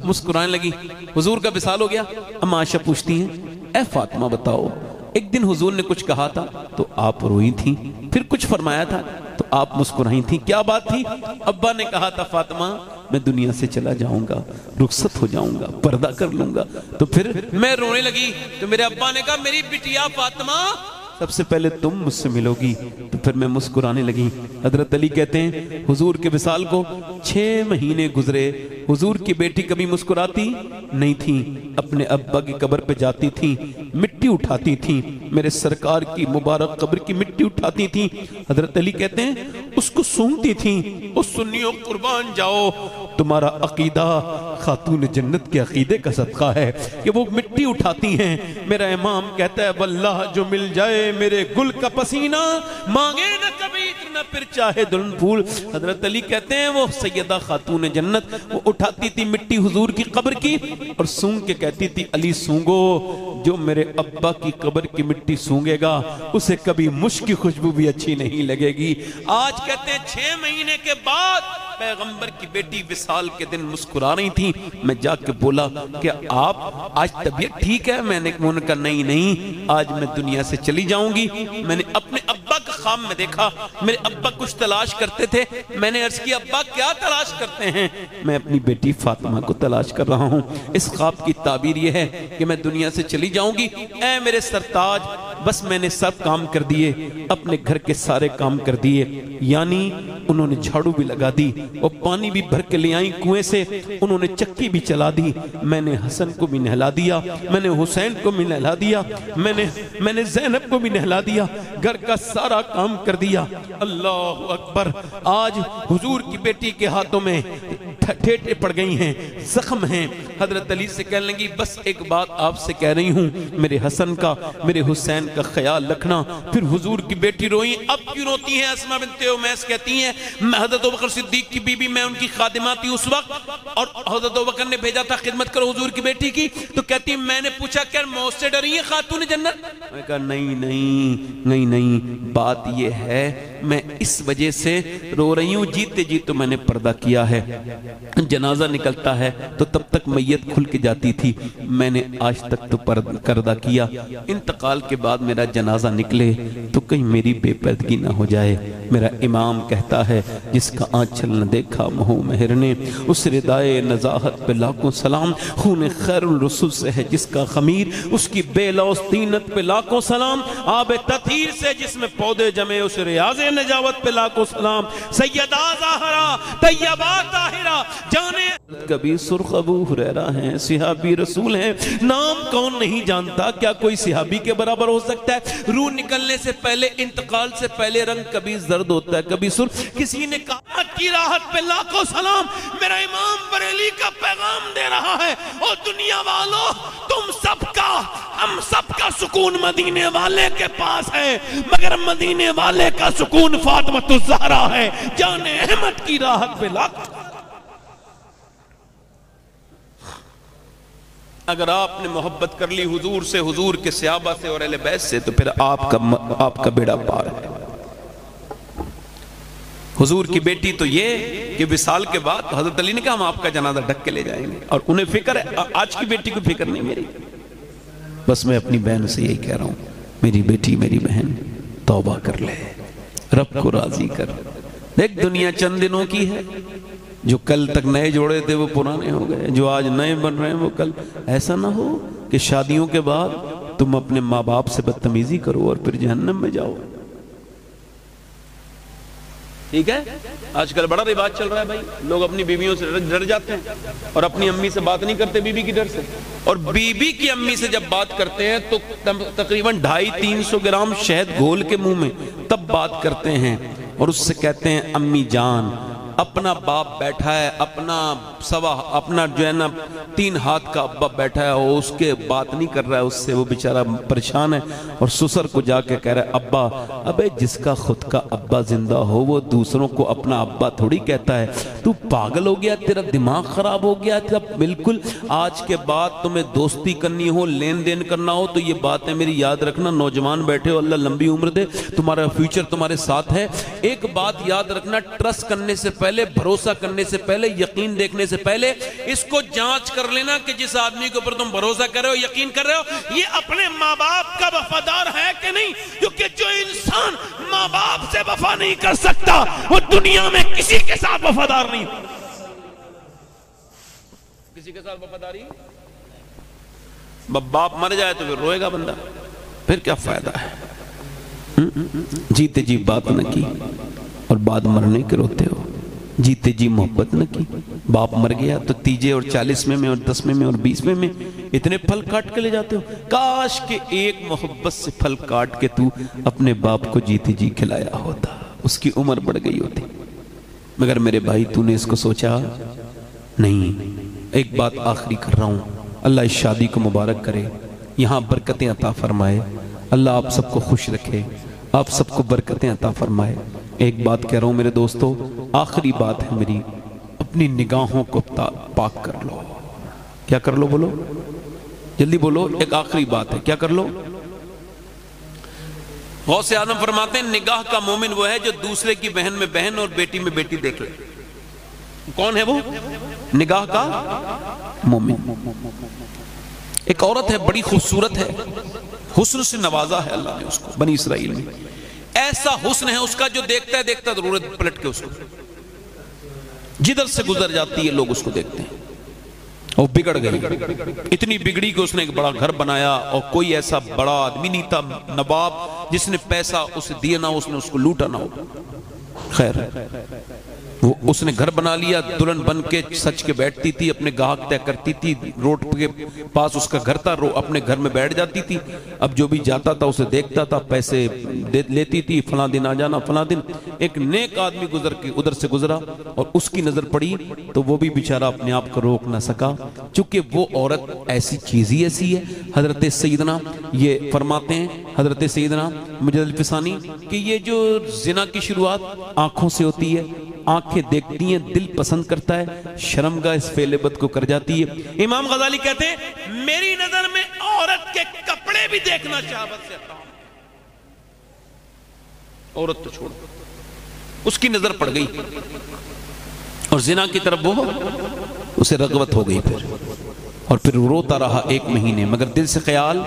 مسکرانے لگی۔ حضور کا وصال ہو گیا۔ اما عائشہ پوچھتی ہیں اے فاطمہ بتاؤ، ایک دن حضور نے کچھ کہا تھا تو آپ روئی تھیں، پھر کچھ فرمایا تھا تو آپ مسکرائی تھیں، کیا بات تھی؟ ابا نے کہا تھا فاطمہ میں دنیا سے چلا جاؤں گا، رخصت ہو جاؤں گا، پردہ کر لوں گا، تو پھر میں رونے لگی تو میرے ابا نے کہا میری بٹیا فاطمہ سب سے پہلے تم مجھ سے ملو گی، تو پھر میں مسکرانے لگی۔ حضرت علی کہتے ہیں حضور کے وصال کو 6 مہینے گزرے، حضور کی بیٹی کبھی مسکراتی نہیں تھی، اپنے ابا کی قبر پہ جاتی تھی، مٹی اٹھاتی تھی، میرے سرکار کی مبارک قبر کی مٹی اٹھاتی تھی۔ حضرت علی کہتے ہیں اس کو سونگتی تھی، اس سنیوں قربان جاؤ تمہارا عقیدہ خاتون جنت کے عقیدے کا صدقہ ہے کہ وہ مٹی اٹھاتی ہیں۔ میرا امام کہتا ہے واللہ جو مل جائے میرے گل کا پسینہ، مانگے نہ کبھی اتنا پھر چاہے دلن پھول۔ حضرت علی کہتے ہیں وہ سیدہ خاتون جنت وہ اٹھاتی تھی مٹی حضور کی قبر کی اور سونگ کے کہتی تھی علی سونگو، جو میرے ابا کی قبر کی مٹی سونگے گا اسے کبھی مشک کی خوشبو بھی اچھی نہیں لگے گی۔ آج کہتے ہیں 6 مہینے کے بعد پیغمبر کی بیٹی وصال کے دن مسکرا رہی تھی، میں جا کے بولا کہ آپ آج طبیعت ٹھیک ہے؟ میں نے کہا نہیں آج میں دنیا سے چلی جاؤں گی۔ میں نے اپنے ابا کا خواب میں دیکھا، میرے ابا کچھ تلاش کرتے تھے، میں نے عرض کیا ابا کیا تلاش کرتے ہیں؟ میں اپنی بیٹی فاطمہ کو تلاش کر رہا ہوں۔ اس خواب کی تعبیر یہ ہے کہ میں دنیا سے چلی جاؤں گی، اے میرے سرتاج بس میں نے سب کام کر دیے، اپنے گھر کے سارے کام کر دیے، یعنی انہوں نے جھاڑو بھی لگا دی اور پانی بھی بھر کے لے آئیں کنویں سے، انہوں نے چکی بھی چلا دی، میں نے حسن کو بھی نہلا دیا، میں نے حسین کو بھی نہلا دیا، میں نے زینب کو بھی نہلا دیا، گھر کا سارا کام کر دیا۔ اللہ اکبر! آج حضور کی بیٹی کے ہاتھوں میں ٹھیٹے پڑ گئی ہیں، زخم ہیں۔ حضرت علی سے کہنے لگی بس ایک بات آپ سے کہہ رہی ہوں، میرے حسن کا میرے حسین کا خیال رکھنا۔ پھر حضور کی بیٹی روئی، اب کیوں روتی ہیں؟ اسماء بنت امیس کہتی ہیں میں حضرت ابوبکر صدیق کی بیوی میں ان کی خادمہ تھی اس وقت، اور حضرت ابوبکر نے بھیجا تھا خدمت کرو حضور کی بیٹی کی، تو کہتی میں نے پوچھا کیا موت سے ڈری ہے خاتون جنت؟ میں نے کہا نہیں، بات یہ ہے میں اس وجہ سے رو رہی ہوں، جیتے جی تو میں نے پردہ کیا ہے۔ جنازہ نکلتا ہے تو تب تک میت کھل کے جاتی تھی، میں نے آج تک تو پردہ کیا، انتقال کے بعد میرا جنازہ نکلے تو کہیں میری بے پردگی نہ ہو جائے۔ میرا امام کہتا ہے جس کا آنچل نہ دیکھا مہو مہر نے، اس ردائے نزاہت پہ لاکھوں سلام، خون خیر الرسول سے ہے جس کا خمیر، اس کی بے لوث طینت پہ لاکھوں سلام، آب تطہیر سے جس میں پودے جمے اس ریاض نجاوت پہ لاکھوں سلام، سیدہ زہرا طیبہ طاہرہ جانے کبھی سرخ ابو ہریرہ ہیں، صحابی رسول ہیں، نام کون نہیں جانتا، کیا کوئی صحابی کے برابر ہو سکتا ہے؟ روح نکلنے سے پہلے، انتقال سے پہلے رنگ کبھی زرد ہوتا ہے کبھی سرخ۔ کسی نے کہا کی راحت پہ لاکھوں سلام، میرا امام بریلی کا پیغام دے رہا ہے، او دنیا والو تم سب کا، ہم سب کا سکون مدینے والے کے پاس ہے، مگر مدینے والے کا سکون فاطمۃ الزہرا ہے، جان احمد کی راحت پہ لاکھوں۔ اگر آپ نے محبت کر لی حضور سے، حضور کے صحابہ سے اور اہل بیت سے، تو پھر آپ کا بیڑا پار ہے۔ حضور کی بیٹی تو یہ کہ وصال کے بعد حضرت علی نے کہا ہم آپ کا جنازہ ڈھک کے لے جائیں گے، اور انہیں فکر ہے، آج کی بیٹی کو فکر نہیں میری۔ بس میں اپنی بہن سے یہی کہہ رہا ہوں، میری بیٹی میری بہن توبہ کر لے، رب کو راضی کر۔ دیکھ دنیا چند دنوں کی ہے، جو کل تک نئے جوڑے تھے وہ پرانے ہو گئے، جو آج نئے بن رہے ہیں وہ کل۔ ایسا نہ ہو کہ شادیوں کے بعد تم اپنے ماں باپ سے بدتمیزی کرو اور پھر جہنم میں جاؤ۔ ٹھیک ہے؟ آج کل بڑا رواج چل رہا ہے بھائی، لوگ اپنی بیویوں سے ڈر جاتے ہیں اور اپنی امی سے بات نہیں کرتے بیوی کی ڈر سے، اور بیوی کی امی سے جب بات کرتے ہیں تو تقریباً 250-300 گرام شہد گھول کے منہ میں تب بات کرتے ہیں، اور اس سے کہتے ہیں امی جان، اپنا باپ بیٹھا ہے، اپنا جو ہے نا 3 ہاتھ کا ابا بیٹھا ہے، وہ اس کے بات نہیں کر رہا ہے، اس سے وہ بیچارہ پریشان ہے، اور سسر کو جا کے کہہ رہا ہے ابا، ابے جس کا خود کا ابا زندہ ہو وہ دوسروں کو اپنا ابا تھوڑی کہتا ہے، تو پاگل ہو گیا، تیرا دماغ خراب ہو گیا تھا بالکل۔ آج کے بعد تمہیں دوستی کرنی ہو، لین دین کرنا ہو تو یہ باتیں میری یاد رکھنا، نوجوان بیٹھے ہو، اللہ لمبی عمر دے، تمہارا فیوچر تمہارے ساتھ ہے۔ ایک بات یاد رکھنا، ٹرسٹ کرنے سے پہلے، بھروسہ کرنے سے پہلے، یقین دیکھنے سے پہلے اس کو جانچ کر لینا کہ جس آدمی کے اوپر تم بھروسہ کر رہے ہو، یقین کر رہے ہو، یہ اپنے ماں باپ کا وفادار ہے کہ نہیں، کیونکہ جو انسان ماں باپ سے وفا نہیں کر سکتا وہ دنیا میں کسی کے ساتھ وفادار نہیں ہو۔ کسی کے ساتھ وفاداری، باپ مر جائے تو پھر روئے گا بندہ، پھر کیا فائدہ ہے؟ جیتے جی بات نہ کی اور بعد مرنے کے روتے ہو، جیتے جی محبت نہ کی، باپ مر گیا تو 30 اور 40 میں اور 10 میں اور 20 میں اتنے پھل کاٹ کے لے جاتے ہو۔ کاش کہ ایک محبت سے پھل کاٹ کے تو اپنے باپ کو جیتے جی کھلایا ہوتا، اس کی عمر بڑھ گئی ہوتی، مگر میرے بھائی تو نے اس کو سوچا نہیں۔ ایک بات آخری کر رہا ہوں، اللہ اس شادی کو مبارک کرے، یہاں برکتیں عطا فرمائے، اللہ آپ سب کو خوش رکھے، آپ سب کو برکتیں عطا فرمائے۔ ایک بات کہہ رہا ہوں میرے دوستو، آخری بات ہے میری، اپنی نگاہوں کو پاک کر لو۔ کیا کر لو؟ بولو جلدی بولو، ایک آخری بات ہے، کیا کر لو؟ غوث اعظم فرماتے ہیں نگاہ کا مومن وہ ہے جو دوسرے کی بہن میں بہن اور بیٹی میں بیٹی دیکھ لے۔ کون ہے وہ؟ نگاہ کا مومن۔ ایک عورت ہے، بڑی خوبصورت ہے، حسن سے نوازا ہے اللہ نے اس کو بنی اسرائیل میں، ایسا حسن ہے اس کا جو دیکھتا ہے دیکھتا ضرورت پلٹ کے اس کو، جدھر سے گزر جاتی ہے لوگ اس کو دیکھتے ہیں۔ وہ بگڑ گئی، اتنی بگڑی کہ اس نے ایک بڑا گھر بنایا، اور کوئی ایسا بڑا آدمی نہیں تھا نواب جس نے پیسہ اسے دیا نہ، اس نے اس کو لوٹا نہ ہو۔ خیر وہ اس نے گھر بنا لیا، دلہن بن کے سچ کے بیٹھتی تھی، اپنے گاہک طے کرتی تھی، روڈ کے پاس اس کا گھر تھا، اپنے گھر میں بیٹھ جاتی تھی، اب جو بھی جاتا تھا اسے دیکھتا تھا، پیسے لیتی تھی، فلاں دن آ جانا فلاں دن۔ ایک نیک آدمی گزر کے ادھر سے گزرا اور اس کی نظر پڑی تو وہ بھی بیچارہ اپنے آپ کو روک نہ سکا، چونکہ وہ عورت ایسی چیز ہی ایسی ہے۔ حضرت سیدنا یہ فرماتے ہیں، حضرت سیدنا مجد الفسانی، کہ یہ جو زنا کی شروعات آنکھوں سے ہوتی ہے، آنکھیں دیکھتی ہیں، دل پسند کرتا ہے، شرمگاہ اس فعل بد کو کر جاتی ہے۔ امام غزالی کہتے ہیں میری نظر میں عورت کے کپڑے بھی دیکھنا شہوت سے حرام۔ عورت تو چھوڑ، اس کی نظر پڑ گئی، اور زنا کی طرف وہ اسے رغبت ہو گئی پھر، اور پھر روتا رہا 1 مہینے، مگر دل سے خیال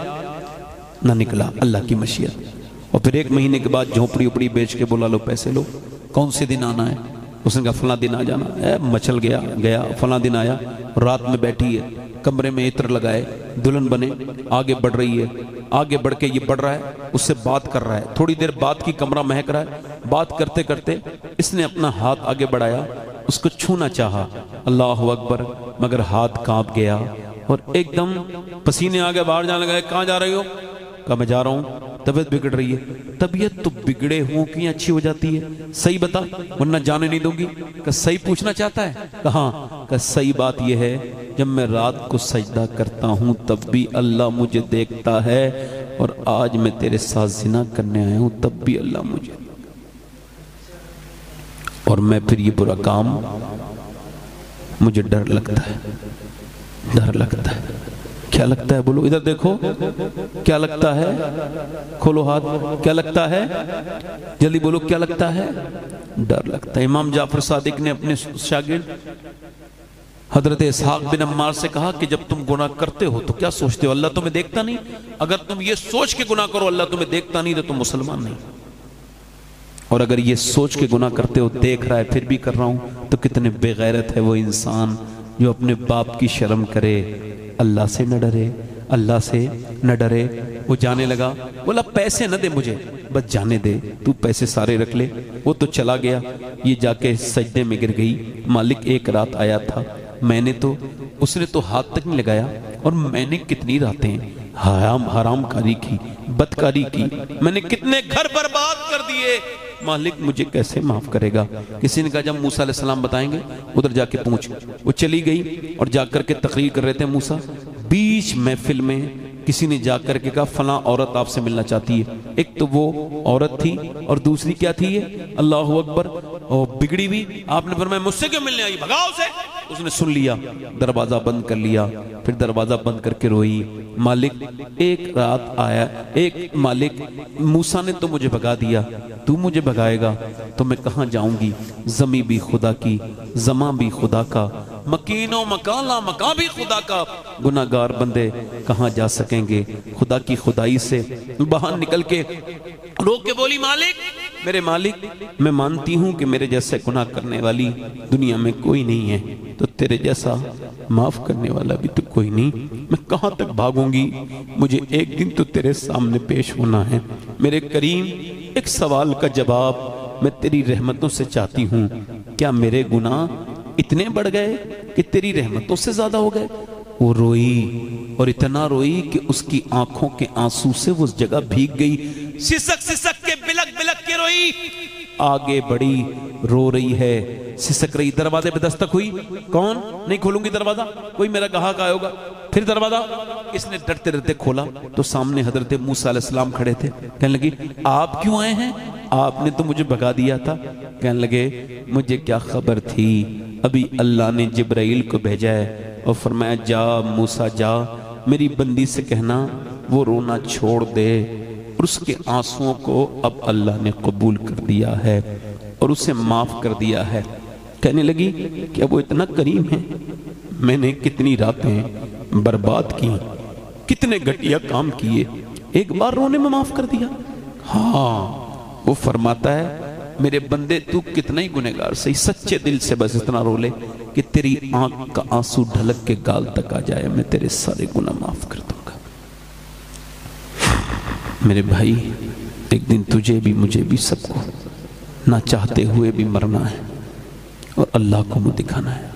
نہ نکلا، اللہ کی مشیت۔ اور پھر 1 مہینے کے بعد جھونپڑی اپڑی بیچ کے بولا لو پیسے لو، کون سے دن آنا ہے؟ اس نے کہا فلاں دن آ جانا۔ مچل گیا فلاں دن آیا، رات میں بیٹھی ہے، کمرے میں عطر لگائے، دلہن بنے، آگے بڑھ رہی ہے، آگے بڑھ کے یہ بڑھ رہا ہے، اس سے بات کر رہا ہے، تھوڑی دیر بات کی، کمرہ مہک رہا ہے، بات کرتے کرتے اس نے اپنا ہاتھ آگے بڑھایا، اس کو چھونا چاہا، اللہ اکبر، مگر ہاتھ کانپ گیا اور ایک دم پسینے آگے باہر جانے لگا۔ کہاں جا رہی ہو؟ کہا میں جا رہا ہوں، طبیعت بگڑ رہی ہے۔ طبیعت تو بگڑے ہوں کی اچھی ہو جاتی ہے، صحیح بتا ورنہ جانے نہیں دوں گی۔ کہ صحیح پوچھنا چاہتا ہے؟ کہاں؟ کہ صحیح بات یہ ہے جب میں رات کو سجدہ کرتا ہوں تب بھی اللہ مجھے دیکھتا ہے، اور آج میں تیرے ساتھ زنا کرنے آیا ہوں تب بھی اللہ مجھے، اور میں پھر یہ برا کام، مجھے ڈر لگتا ہے، ڈر لگتا ہے۔ کیا لگتا ہے؟ بولو، ادھر دیکھو، کیا لگتا ہے؟ کھولو ہاتھ، کیا لگتا ہے؟ جلدی بولو، کیا لگتا ہے؟ ڈر لگتا ہے۔ امام جعفر صادق نے اپنے شاگرد حضرت اسحاق بن عمار سے کہا کہ جب تم گناہ کرتے ہو تو کیا سوچتے ہو؟ اللہ تمہیں دیکھتا نہیں؟ اگر تم یہ سوچ کے گناہ کرو اللہ تمہیں دیکھتا نہیں تو تم مسلمان نہیں، اور اگر یہ سوچ کے گناہ کرتے ہو دیکھ رہا ہے پھر بھی کر رہا ہوں تو کتنے بے غیرت ہے وہ انسان جو اپنے باپ کی شرم کرے، اللہ سے نہ ڈرے، اللہ سے نہ ڈرے۔ وہ جانے لگا، بولا پیسے نہ دے مجھے، بس جانے دے، تو پیسے سارے رکھ لے۔ وہ تو چلا گیا، یہ جا کے سجدے میں گر گئی۔ مالک ایک رات آیا تھا، میں نے تو، اس نے تو ہاتھ تک نہیں لگایا، اور میں نے کتنی راتیں حرام کاری کی، بدکاری کی، میں نے کتنے گھر برباد کر دیے، مالک مجھے کیسے معاف کرے گا؟ کسی نے کہا جب موسیٰ علیہ السلام بتائیں گے، ادھر جا کے پوچھ۔ وہ چلی گئی اور جا کر کے تقریر کر رہے تھے موسیٰ، بیچ محفل میں کسی نے جا کر کے کہا فلاں عورت آپ سے ملنا چاہتی ہے۔ ایک تو وہ عورت تھی اور دوسری کیا تھی یہ؟ اللہ اکبر، اور بگڑی بھی۔ آپ نے فرمایا مجھ سے کیوں ملنے آئی؟ بھگاؤ اسے۔ اس نے سن لیا، دروازہ بند کر لیا، پھر دروازہ بند کر کے روئی، مالک ایک رات آیا، ایک مالک موسیٰ نے تو مجھے بھگا دیا، تو مجھے بھگائے گا تو میں کہاں جاؤں گی؟ زمیں بھی خدا کی، زمان بھی خدا کا، مکین و مکان لا مکان بھی خدا کا، گناہگار بندے کہاں جا سکیں گے؟ خدا کی خدائی سے باہر نکل کے رو کے بولی مالک، میرے مالک، میں مانتی ہوں کہ میرے جیسے گناہ کرنے والی دنیا میں کوئی نہیں ہے، تو تیرے جیسا معاف کرنے والا بھی تو کوئی نہیں، میں کہاں تک بھاگوں گی؟ مجھے ایک دن تو تیرے سامنے پیش ہونا ہے۔ میرے کریم، ایک سوال کا جواب میں تیری رحمتوں سے چاہتی ہوں، کیا میرے گناہ اتنے بڑھ گئے کہ تیری رحمتوں سے زیادہ ہو گئے؟ وہ روئی اور اتنا روئی کہ اس کی آنکھوں کے آنسو سے وہ اس جگہ بھیگ گئی، سسک سسک کے بلک بلک کے روئی، آگے بڑی، رو رہی ہے، سسک رہی۔ دروازے پہ دستک ہوئی، کون؟ نہیں کھولوں گی دروازہ، کوئی میرا گاہک آیا ہوگا۔ پھر دروازہ اس نے ڈرتے ڈرتے کھولا تو سامنے حضرت موسیٰ علیہ السلام کھڑے تھے۔ کہنے لگی آپ کیوں آئے ہیں؟ آپ نے تو مجھے بھگا دیا تھا۔ کہنے لگے مجھے کیا خبر تھی، ابھی اللہ نے جبرائیل کو بھیجا ہے اور فرمایا جا موسیٰ جا، میری بندی سے کہنا وہ رونا چھوڑ دے، اور اس کے آنسوؤں کو اب اللہ نے قبول کر دیا ہے اور اسے معاف کر دیا ہے۔ کہنے لگی کیا وہ اتنا کریم ہے؟ میں نے کتنی راتیں برباد کی، کتنے گھٹیا کام کیے، ایک بار رونے میں معاف کر دیا؟ ہاں، وہ فرماتا ہے میرے بندے تو کتنا ہی گنہگار صحیح، سچے دل سے بس اتنا رو لے کہ تیری آنکھ کا آنسو ڈھلک کے گال تک آ جائے، میں تیرے سارے گناہ معاف کر دوں گا۔ میرے بھائی، ایک دن تجھے بھی مجھے بھی سب کو نہ چاہتے ہوئے بھی مرنا ہے اور اللہ کو منہ دکھانا ہے۔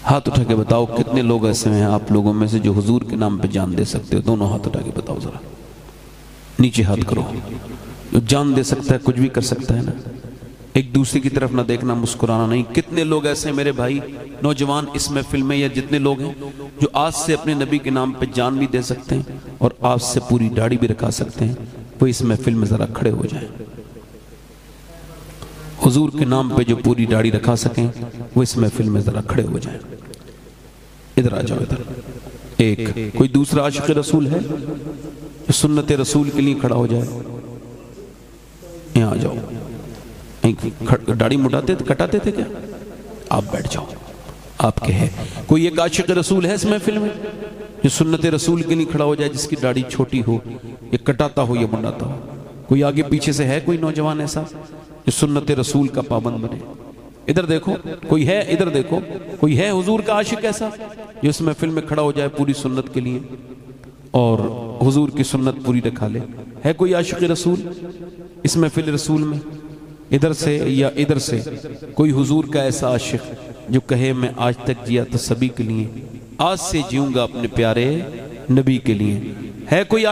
ہاتھ اٹھا کے بتاؤ کتنے لوگ ایسے ہیں آپ لوگوں میں سے جو حضور کے نام پہ جان دے سکتے ہو؟ دونوں ہاتھ اٹھا کے بتاؤ ذرا، نیچے ہاتھ کرو۔ جو جان دے سکتا ہے کچھ بھی کر سکتا ہے نا، ایک دوسرے کی طرف نہ دیکھنا، مسکرانا نہیں۔ کتنے لوگ ایسے ہیں میرے بھائی نوجوان اس محفل میں، یا جتنے لوگ ہیں جو آج سے اپنے نبی کے نام پہ جان بھی دے سکتے ہیں اور آج سے پوری داڑھی بھی رکھا سکتے ہیں؟ وہ اس محفل میں ذرا کھڑے ہو جائیں۔ حضور کے نام پہ جو پوری داڑھی رکھا سکیں وہ اس محفل میں ذرا کھڑے ہو جائیں۔ ادھر آ جاؤ، ادھر۔ ایک کوئی دوسرا عاشق رسول ہے جو سنت رسول کے لیے کھڑا ہو جائے؟ یہاں آ جاؤ۔ داڑھی مٹاتے تھے، کٹاتے تھے کیا؟ آپ بیٹھ جاؤ، آپ کے ہے کوئی ایک عاشق رسول ہے اس محفل میں جو سنت رسول کے لیے کھڑا ہو جائے، جس کی داڑھی چھوٹی ہو یا کٹاتا ہو یا منڈاتا ہو؟ کوئی آگے پیچھے سے ہے کوئی نوجوان ایسا جو سنت رسول کا پابند بنے؟ ادھر دیکھو کوئی ہے، ادھر دیکھو کوئی ہے حضور کا عاشق ایسا جو اس محفل میں کھڑا ہو جائے پوری سنت کے لیے اور حضور کی سنت پوری رکھا لے؟ ہے کوئی عاشق رسول اس محفل رسول میں؟ ادھر سے یا ادھر سے کوئی حضور کا ایسا عاشق جو کہے میں آج تک جیا تو سبھی کے لیے، آج سے جیوں گا اپنے پیارے نبی کے لیے؟ ہے کوئی